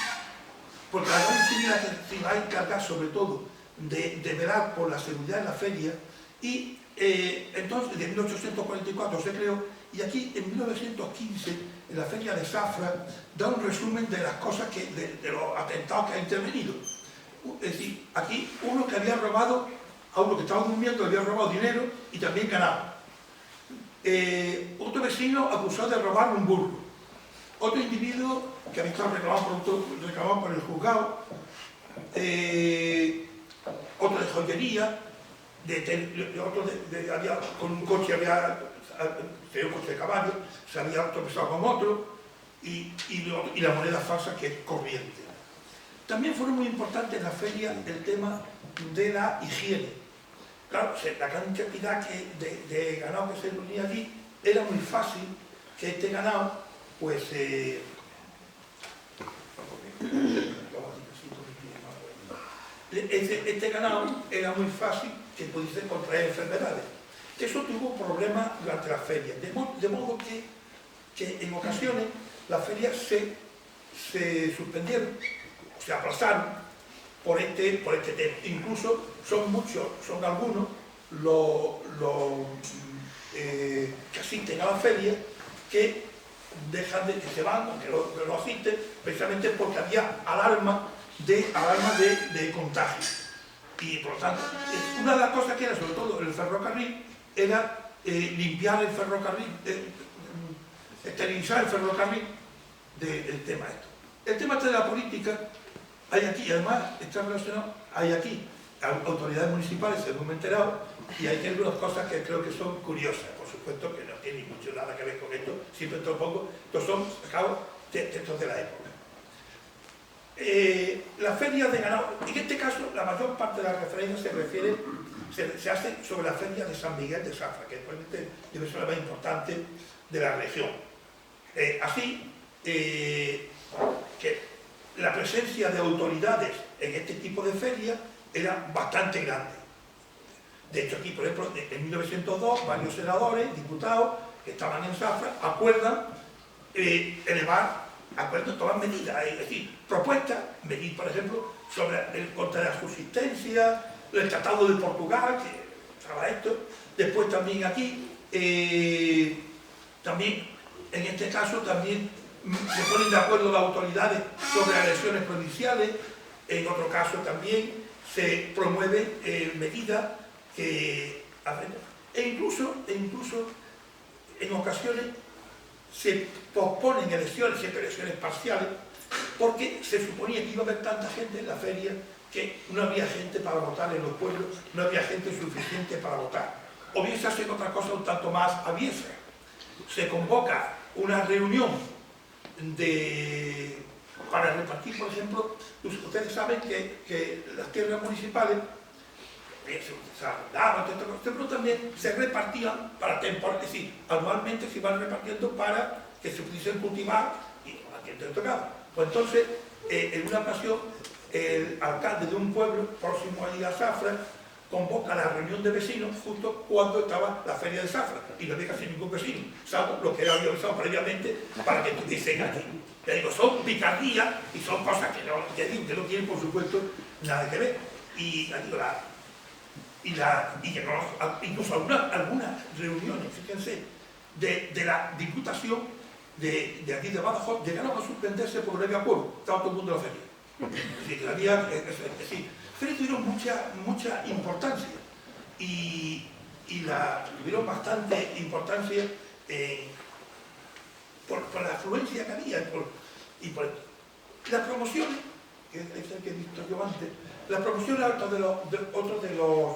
porque la Guardia Civil se va a encargar sobre todo de velar por la seguridad en la feria, y entonces, de 1844 se creó, y aquí en 1915, en la feria de Zafra, da un resumen de las cosas de los atentados que ha intervenido. Es decir, aquí uno que había robado, a uno que estaba durmiendo, había robado dinero y también ganado. Otro vecino acusado de robar un burro. Otro individuo que había estado reclamado por el juzgado. Otro de joyería. Con un coche tenía un coche de caballo, se había tropezado con otro, y la moneda falsa, que es corriente. También fueron muy importantes en la feria el tema de la higiene. Claro, la gran cantidad de ganado que se reunía allí, era muy fácil que este ganado, pues... este ganado era muy fácil que pudiese contraer enfermedades. Eso tuvo problemas durante las ferias, de modo que en ocasiones las ferias se suspendieron, se aplazaron por este tema. Incluso son algunos los que asisten a la feria que se van, que lo asisten, precisamente porque había alarma de contagio. Y por lo tanto, una de las cosas que era, sobre todo en el ferrocarril, era limpiar el ferrocarril, esterilizar el ferrocarril del tema esto. El tema de la política, hay aquí, además está relacionado, hay aquí autoridades municipales, según me he enterado, y hay algunas cosas que creo que son curiosas, por supuesto que no tienen mucho nada que ver con esto, siempre esto pongo, estos son sacados textos de la época. La feria de ganado, en este caso la mayor parte de las referencias se hace sobre la feria de San Miguel de Zafra, que probablemente debe ser la más importante de la región. Así que la presencia de autoridades en este tipo de ferias era bastante grande. De hecho, aquí, por ejemplo, en 1902, varios senadores, diputados que estaban en Zafra, acuerdan tomar medidas, es decir, propuestas, por ejemplo, contra la subsistencia, el Tratado de Portugal, que estaba esto, después también aquí, también, en este caso, también se ponen de acuerdo las autoridades sobre las elecciones provinciales, en otro caso también se promueven medidas que... incluso en ocasiones se posponen elecciones, siempre elecciones parciales, porque se suponía que iba a haber tanta gente en la feria que no había gente para votar en los pueblos, no había gente suficiente para votar. O bien se hace otra cosa un tanto más aviesa. Se convoca una reunión para repartir, por ejemplo, ustedes saben que las tierras municipales se arrendaban, pero también se repartían para temporal, es decir, anualmente se iban repartiendo para que se pudiesen cultivar y a quien te tocaba. Pues entonces, en una ocasión, el alcalde de un pueblo próximo allí a Zafra convoca la reunión de vecinos justo cuando estaba la feria de Zafra y no había casi ningún vecino, salvo lo que había avisado previamente para que estuviesen allí. Ya digo, son picardías y son cosas que no tienen, por supuesto, nada que ver. Y incluso algunas reuniones, fíjense, de la Diputación de aquí de Badajoz llegaron a suspenderse por breve acuerdo, estaba todo el mundo en la feria. Es decir, feria tuvieron mucha importancia y tuvieron bastante importancia por la afluencia que había y por las promociones, que es el que he visto yo antes. La promoción era otro de los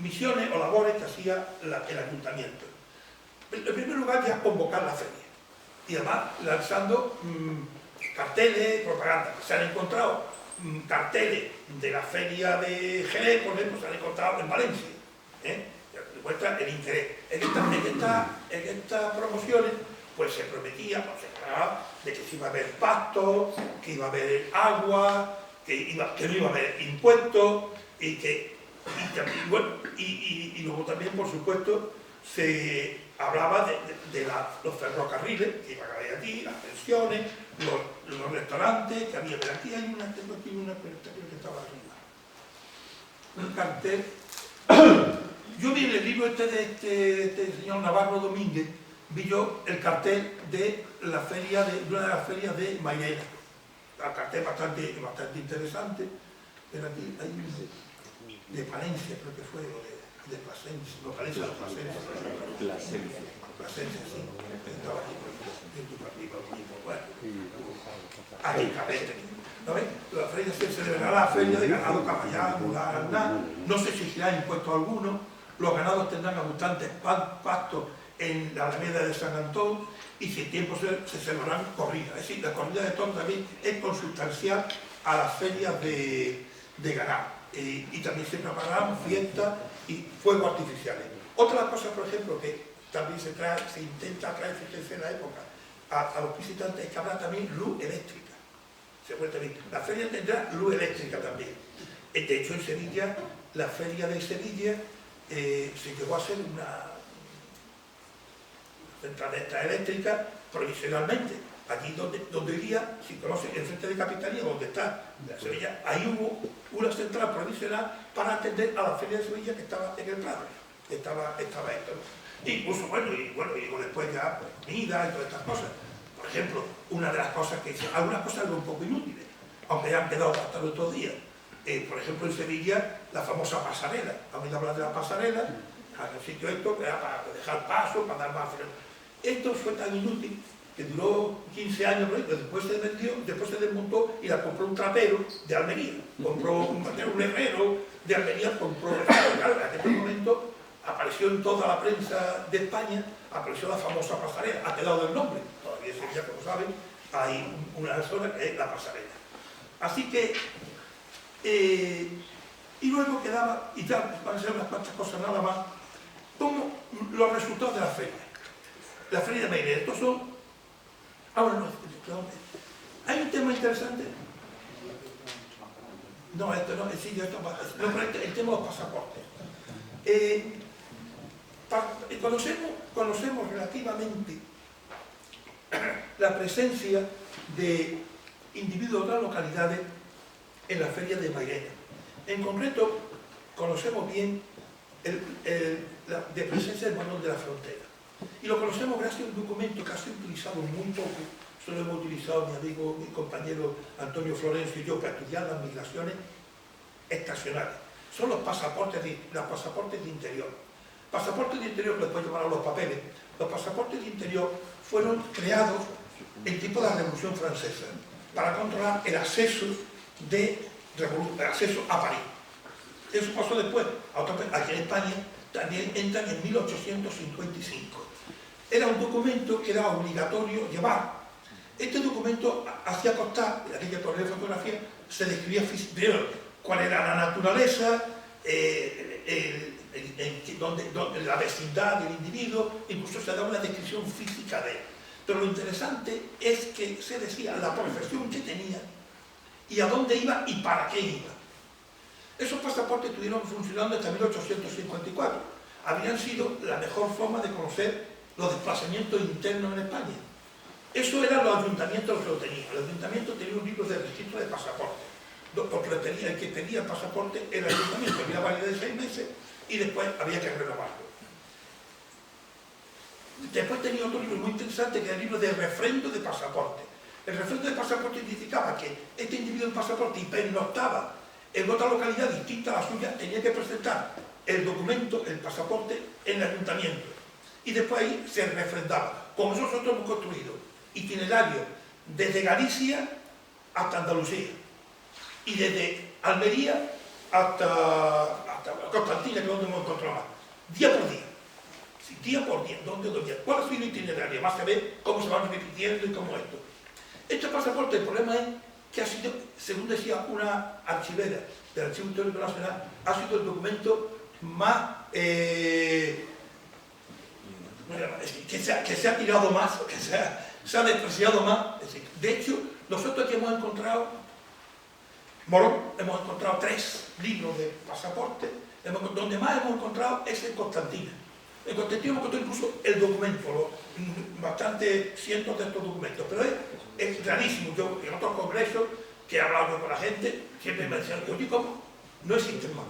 misiones o labores que hacía el ayuntamiento. En primer lugar, ya convocar la feria y además lanzando carteles, propaganda. Se han encontrado carteles de la feria de Jerez, por ejemplo, se han encontrado en Valencia. Demuestra el interés. En estas promociones pues se prometía, se hablaba de que se iba a haber pasto, que iba a haber agua, que no iba a haber impuestos y luego también, por supuesto, se hablaba de los ferrocarriles que iban a haber aquí, las pensiones, los restaurantes que había. Pero aquí hay una, tengo aquí una, pero creo que estaba arriba, un cartel. Yo vi en el libro de este señor Navarro Domínguez, vi yo el cartel de la feria de una de las ferias de Mairena. Un cartel bastante interesante. Pero aquí hay un de Palencia, creo que fue, o de Plasencia, no, Palencia de Plasencia. Plasencia, sí. Estaba aquí, bueno. Aquí, cabete. ¿No ves? La feria se celebrará la feria de ganado caballado, no se exigirá impuesto alguno, los ganados tendrán abundantes pastos en la alameda de San Antón y si el tiempo se celebrarán corridas. Es decir, la corrida de toros también es consustancial a las ferias de ganado. Y también se prepararán fiestas y fuegos artificiales. Otra cosa, por ejemplo, que también se intenta traer, fíjense, en la época a los visitantes, es que habrá también luz eléctrica. La feria tendrá luz eléctrica también. De hecho, en Sevilla, la feria de Sevilla se llegó a ser una central eléctrica provisionalmente. Allí donde hoy día, si conocen, el frente de Capitanía, donde está Sevilla, ahí hubo una central provisional para atender a la feria de Sevilla que estaba en el Prado. Estaba esto, ¿no? Incluso, bueno, y después ya, pues, comida y todas estas cosas. Por ejemplo, una de las cosas que dicen, algunas cosas son un poco inútiles, aunque ya han quedado hasta el otro día. Por ejemplo, en Sevilla, la famosa pasarela. ¿Han oído hablar de la pasarela? El sitio esto, que era para dejar paso, para dar más... Esto fue tan inútil que duró 15 años, pero después se vendió, después se desmontó y la compró un trapero de Almería. Compró un herrero de Almería, compró... Claro, en aquel momento apareció en toda la prensa de España, apareció la famosa pasarela. Ha quedado el nombre. Todavía en Sevilla, como saben, hay una zona que es la pasarela. Así que... y luego quedaba, y ya van a ser unas cuantas cosas nada más, como los resultados de la feria. La feria de Mairena, estos son... Ahora no, hay un tema interesante. No, esto no, sí, esto no, pero el tema de los pasaportes. Conocemos relativamente la presencia de individuos de otras localidades en la feria de Mairena. En concreto, conocemos bien la presencia del Manuel de la Frontera. Y lo conocemos gracias a un documento que ha sido utilizado muy poco. Eso lo hemos utilizado mi amigo, mi compañero Antonio Florencio y yo para estudiar las migraciones estacionales. Son los pasaportes de interior. Pasaportes de interior que después llamaron los papeles. Los pasaportes de interior fueron creados en tipo de la Revolución Francesa para controlar el acceso a París. Eso pasó después. Aquí en España también entran en 1855. Era un documento que era obligatorio llevar. Este documento hacía constar, en aquella torre de fotografía, se describía primero cuál era la naturaleza, la vecindad del individuo, incluso se daba una descripción física de él. Pero lo interesante es que se decía la profesión que tenía y a dónde iba y para qué iba. Esos pasaportes estuvieron funcionando hasta 1854. Habían sido la mejor forma de conocer los desplazamientos internos en España. Eso eran los ayuntamientos los que lo tenían. El ayuntamiento tenía un libro de registro de pasaportes, porque el que pedía el pasaporte era el ayuntamiento, había validez de 6 meses y después había que renovarlo. Después tenía otro libro muy interesante que era el libro de refrendo de pasaporte. El refrendo de pasaporte indicaba que este individuo en pasaporte pernoctaba en otra localidad distinta a la suya, tenía que presentar el documento, el pasaporte, en el ayuntamiento. Y después ahí se refrendaba. Como nosotros hemos construido itinerarios desde Galicia hasta Andalucía y desde Almería hasta Constantina, que es donde hemos encontrado más. Día por día. Sí, día por día. ¿Dónde? ¿Cuál ha sido el itinerario? Más se ve cómo se van repitiendo y cómo esto. Este pasaporte, el problema es que ha sido, según decía una archivera del Archivo Histórico Nacional, ha sido el documento más que se ha tirado más, que se ha despreciado más. De hecho, nosotros aquí hemos encontrado Morón hemos encontrado 3 libros de pasaporte, donde más hemos encontrado es en Constantina. En Constantina hemos encontrado incluso el documento, bastante cientos de estos documentos, pero es rarísimo. Yo en otros congresos que he hablado con la gente, siempre me decían, oye, ¿cómo? No existe más.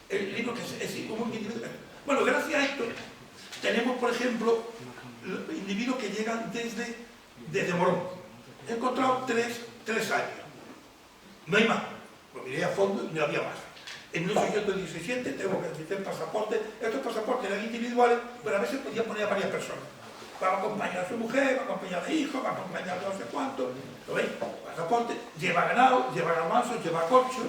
El libro que es como un individuo. Bueno, gracias a esto tenemos, por ejemplo, individuos que llegan desde Morón. He encontrado 3 años. No hay más. Pues miré a fondo y no había más. En 1817 tenemos que necesitar pasaportes. Estos pasaportes eran individuales, pero a veces podían poner a varias personas. Va a acompañar a su mujer, va a acompañar a hijos, va a acompañar a no sé cuánto. ¿Lo veis? Pasaporte. Lleva ganado, lleva garbanzos, lleva corcho.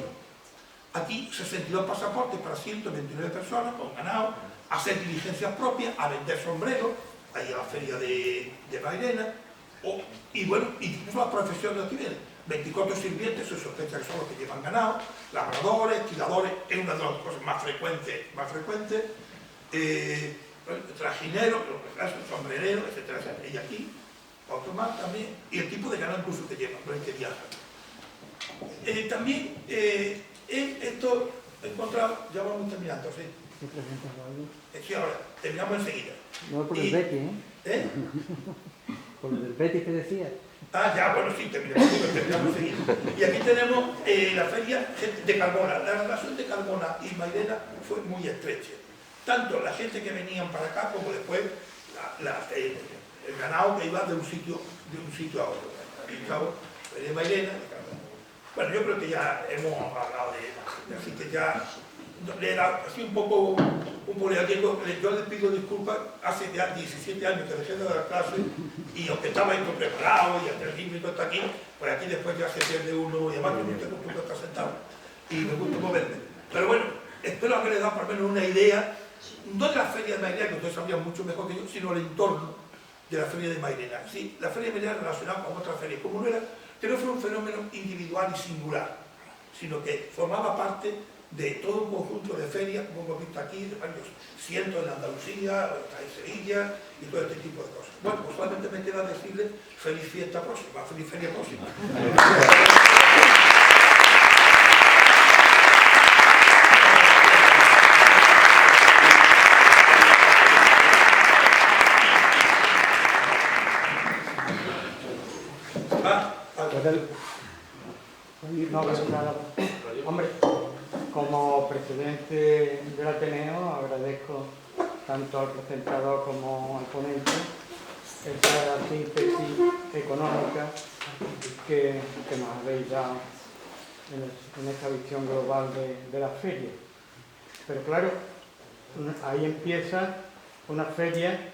Aquí 62 pasaportes para 129 personas con ganado, a hacer diligencias propias, a vender sombreros, ahí a la feria de Mairena, y bueno, incluso las profesiones que vienen. 24 sirvientes, se sospecha que son los que llevan ganado, labradores, tiradores, es una de las cosas más frecuentes, trajineros, sombrereros, etcétera, etcétera. Y aquí, otro más también, y el tipo de ganado incluso que llevan, no es que viajan. También, esto he encontrado, ya vamos terminando, ¿sí? Sí, ahora, terminamos enseguida. No por el Betty, ¿eh? ¿Eh? Por el Betty que decía. Ah, ya, bueno, sí, terminamos enseguida. Y aquí tenemos la feria de Carmona. La relación de Carmona y Mairena fue muy estrecha. Tanto la gente que venían para acá como después el ganado que iba de un sitio a otro. De Mairena, de Carmona. Bueno, yo creo que ya hemos hablado de él, así que ya le da así un poco yo les pido disculpas, hace ya 17 años que dejé de dar clase y aunque estaba esto preparado y hasta el libro y todo está aquí, pues aquí después ya se pierde uno y además yo no tengo costumbre estar sentado y me gusta moverme. Pero bueno, espero haberles dado por lo menos una idea, no de la feria de Mairena, que ustedes sabían mucho mejor que yo, sino el entorno de la feria de Mairena. Sí, la feria de Mairena relacionada con otras ferias, como no era, que no fue un fenómeno individual y singular, sino que formaba parte de todo un conjunto de ferias, como hemos visto aquí, de varios cientos en Andalucía, en Sevilla y todo este tipo de cosas. Bueno, pues solamente me queda decirles feliz fiesta próxima, feliz feria próxima. No, nada. Hombre, como presidente del Ateneo agradezco tanto al presentador como al ponente esa síntesis económica que nos habéis dado en esta visión global de la feria. Pero claro, ahí empieza una feria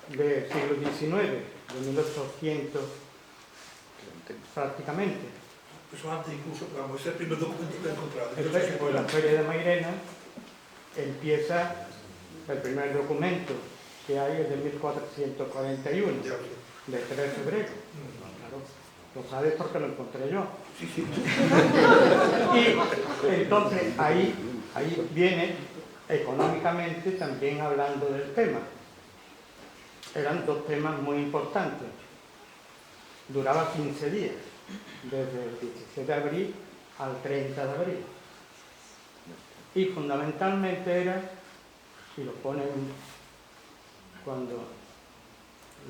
del siglo XIX, de 1800 prácticamente. Eso antes incluso, vamos, es el primer documento que he encontrado. Pues la feria de Mairena empieza, el primer documento que hay es de 1441, de 3 de febrero. Claro, lo sabes porque lo encontré yo. Sí, sí. Y entonces ahí viene económicamente también hablando del tema. Eran 2 temas muy importantes. Duraba 15 días. Desde el 17 de abril al 30 de abril. Y fundamentalmente era, y lo ponen cuando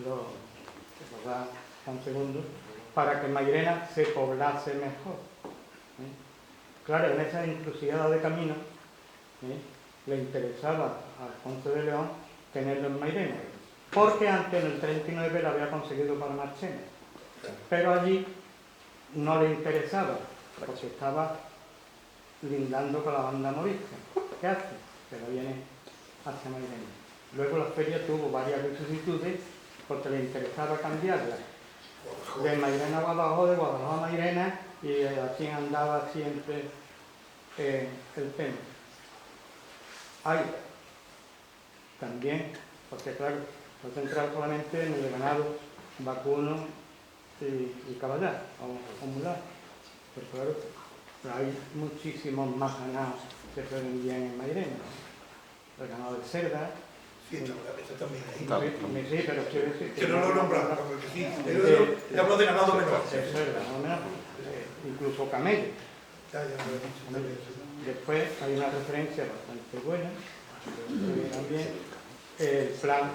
lo da un segundo, para que Mairena se poblase mejor. Claro, en esa encrucijada de camino le interesaba a Alfonso de León tenerlo en Mairena, porque antes en el 39 lo había conseguido para Marchena, pero allí no le interesaba, porque estaba lindando con la banda morisca. ¿Qué hace? Que no viene hacia Mairena. Luego la feria tuvo varias vicisitudes porque le interesaba cambiarla de Mairena a Guadalajara, de Guadalajara a Mairena, y así andaba siempre el tema. Hay también, porque claro, no centrar solamente en el ganado vacuno y caballar o mular, pero claro, hay muchísimos más ganados que se vendían en Mairena. El ganado de cerda. Sí, está también ahí. Sí, pero quiero decir que no lo nombramos, porque sí. Le hablo de ganado menor. De cerda, no menor. Incluso camello. Después hay una referencia bastante buena, también el plan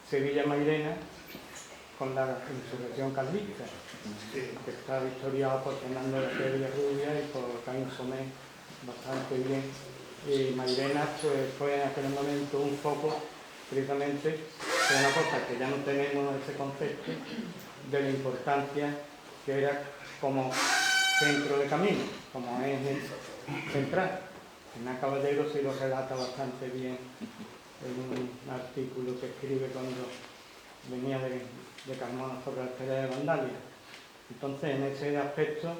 Sevilla-Mairena con la insurrección carlista, que está historiado por Fernando de Villarrubia y por Caín Somé bastante bien. Y Mairena pues, fue en aquel momento un foco precisamente de una cosa que ya no tenemos ese concepto de la importancia que era como centro de camino, como eje central. Hernán Caballero sí lo relata bastante bien en un artículo que escribe cuando venía de Carmona sobre la feria de Vandalia. Entonces, en ese aspecto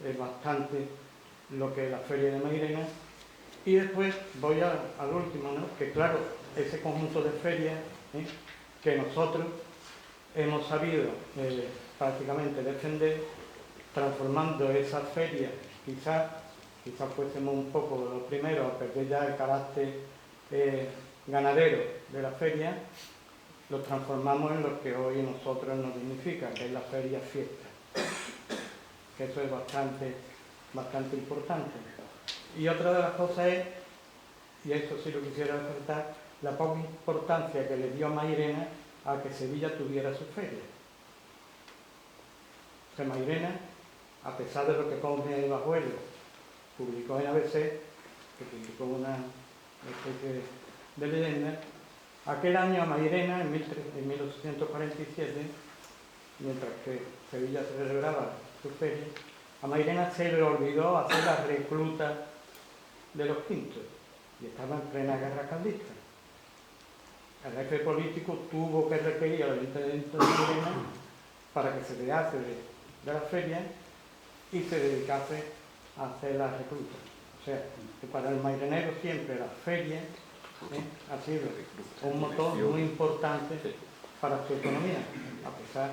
es bastante lo que es la feria de Mairena. Y después voy al último, ¿no? Que claro, ese conjunto de ferias que nosotros hemos sabido prácticamente defender, transformando esas ferias, quizás fuésemos un poco los primeros a perder ya el carácter ganadero de la feria, los transformamos en lo que hoy nosotros nos dignifica, que es la feria fiesta. Que eso es bastante importante. Y otra de las cosas es, y esto sí lo quisiera resaltar, la poca importancia que le dio Mairena a que Sevilla tuviera su feria. Que Mairena, a pesar de lo que pone Bajuelo, publicó en ABC, que publicó una especie de leyenda, aquel año a Mairena, en 1847, mientras que Sevilla se celebraba su feria, a Mairena se le olvidó hacer la recluta de los quintos y estaba en plena guerra carlista. El jefe político tuvo que requerir al ayuntamiento de Mairena para que se dejase de la feria y se dedicase a hacer la recluta. O sea, que para el mairenero siempre la feria ha sido un motor muy importante para su economía, a pesar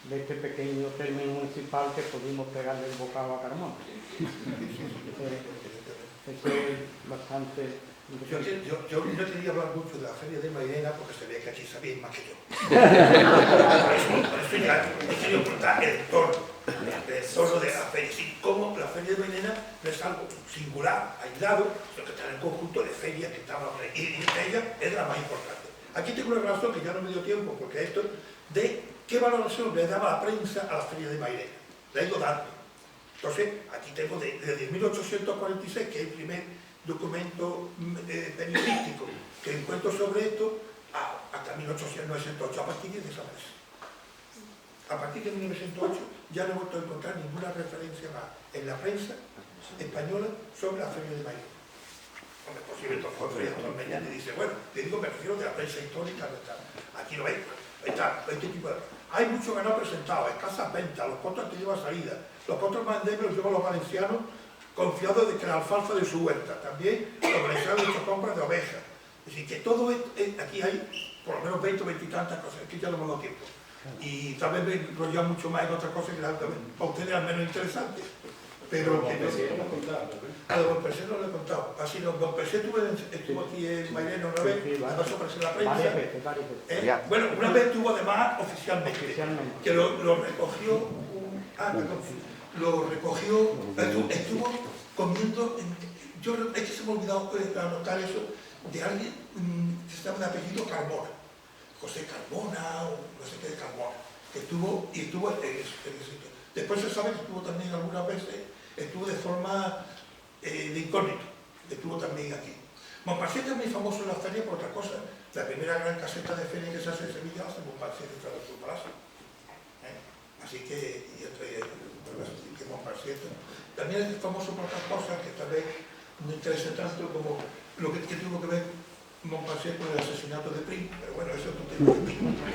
de este pequeño término municipal que pudimos pegarle el bocado a Carmona. Eso es bastante... Yo no quería hablar mucho de la feria de Mairena porque se ve que aquí sabéis más que yo. Por eso ya he querido contar el entorno de la feria. Y cómo la feria de Mairena no es algo singular, aislado, sino que está en el conjunto de ferias que estaban y ella es la más importante. Aquí tengo una relación que ya no me dio tiempo, porque esto de qué valoración le daba la prensa a la feria de Mairena. Le he ido dando. Entonces, aquí tengo desde 1846, que es el primer documento periodístico que encuentro sobre esto, hasta 1898, a partir de esa vez. A partir de 1908 ya no he vuelto a encontrar ninguna referencia más en la prensa española sobre la feria de Mairena. Hombre, por cierto, actualmente le dice, bueno, te digo, me refiero de la prensa histórica, no está. Aquí no hay, está, este tipo de... Hay mucho ganado presentado, escasas ventas, los potros que llevan salida, los potros más endebles los llevan los valencianos confiados de que la alfalfa de su huerta, también los valencianos de sus compras de ovejas. Es decir, que todo esto, aquí hay por lo menos 20 o 20 y tantas cosas, que ya no me da tiempo. Y tal vez me enrolla mucho más en otras cosas que para ustedes eran menos interesantes. Pero que no... A Don Persé no lo he contado. Así, Don Persé estuvo aquí en Mairena una vez, además apareció en la prensa. Varias veces. Bueno, una vez estuvo además oficialmente, que lo recogió, estuvo comiendo, es que se me ha olvidado anotar eso, de alguien que se llama de apellido Carmona, José Carmona, o no sé qué de Carmona, que estuvo en ese sitio. Después se sabe que estuvo también algunas veces, estuvo de forma de incógnito, estuvo también aquí. Montparnasse es muy famoso en la feria por otra cosa. La primera gran caseta de feria que se hace en Sevilla hace Montparnasse detrás de su palacio. Así que, Montparnasse también es famoso por otras cosas que tal vez no interesa tanto como lo que tuvo que ver Montparnasse con el asesinato de Prim, pero bueno, eso es otro tema.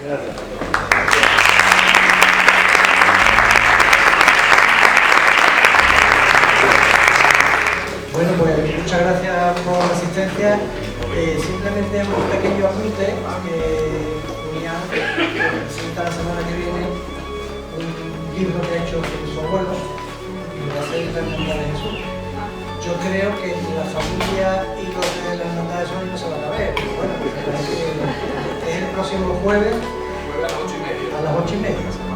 Gracias. Bueno, pues muchas gracias por la asistencia. Simplemente un pequeño apunte que Julián presenta la semana que viene un libro que ha hecho sobre su abuelo, y va a ser la Hermandad de Jesús. Yo creo que la familia y los de la Hermandad de Jesús no se van a ver, pero bueno, es el próximo jueves a las 8:30.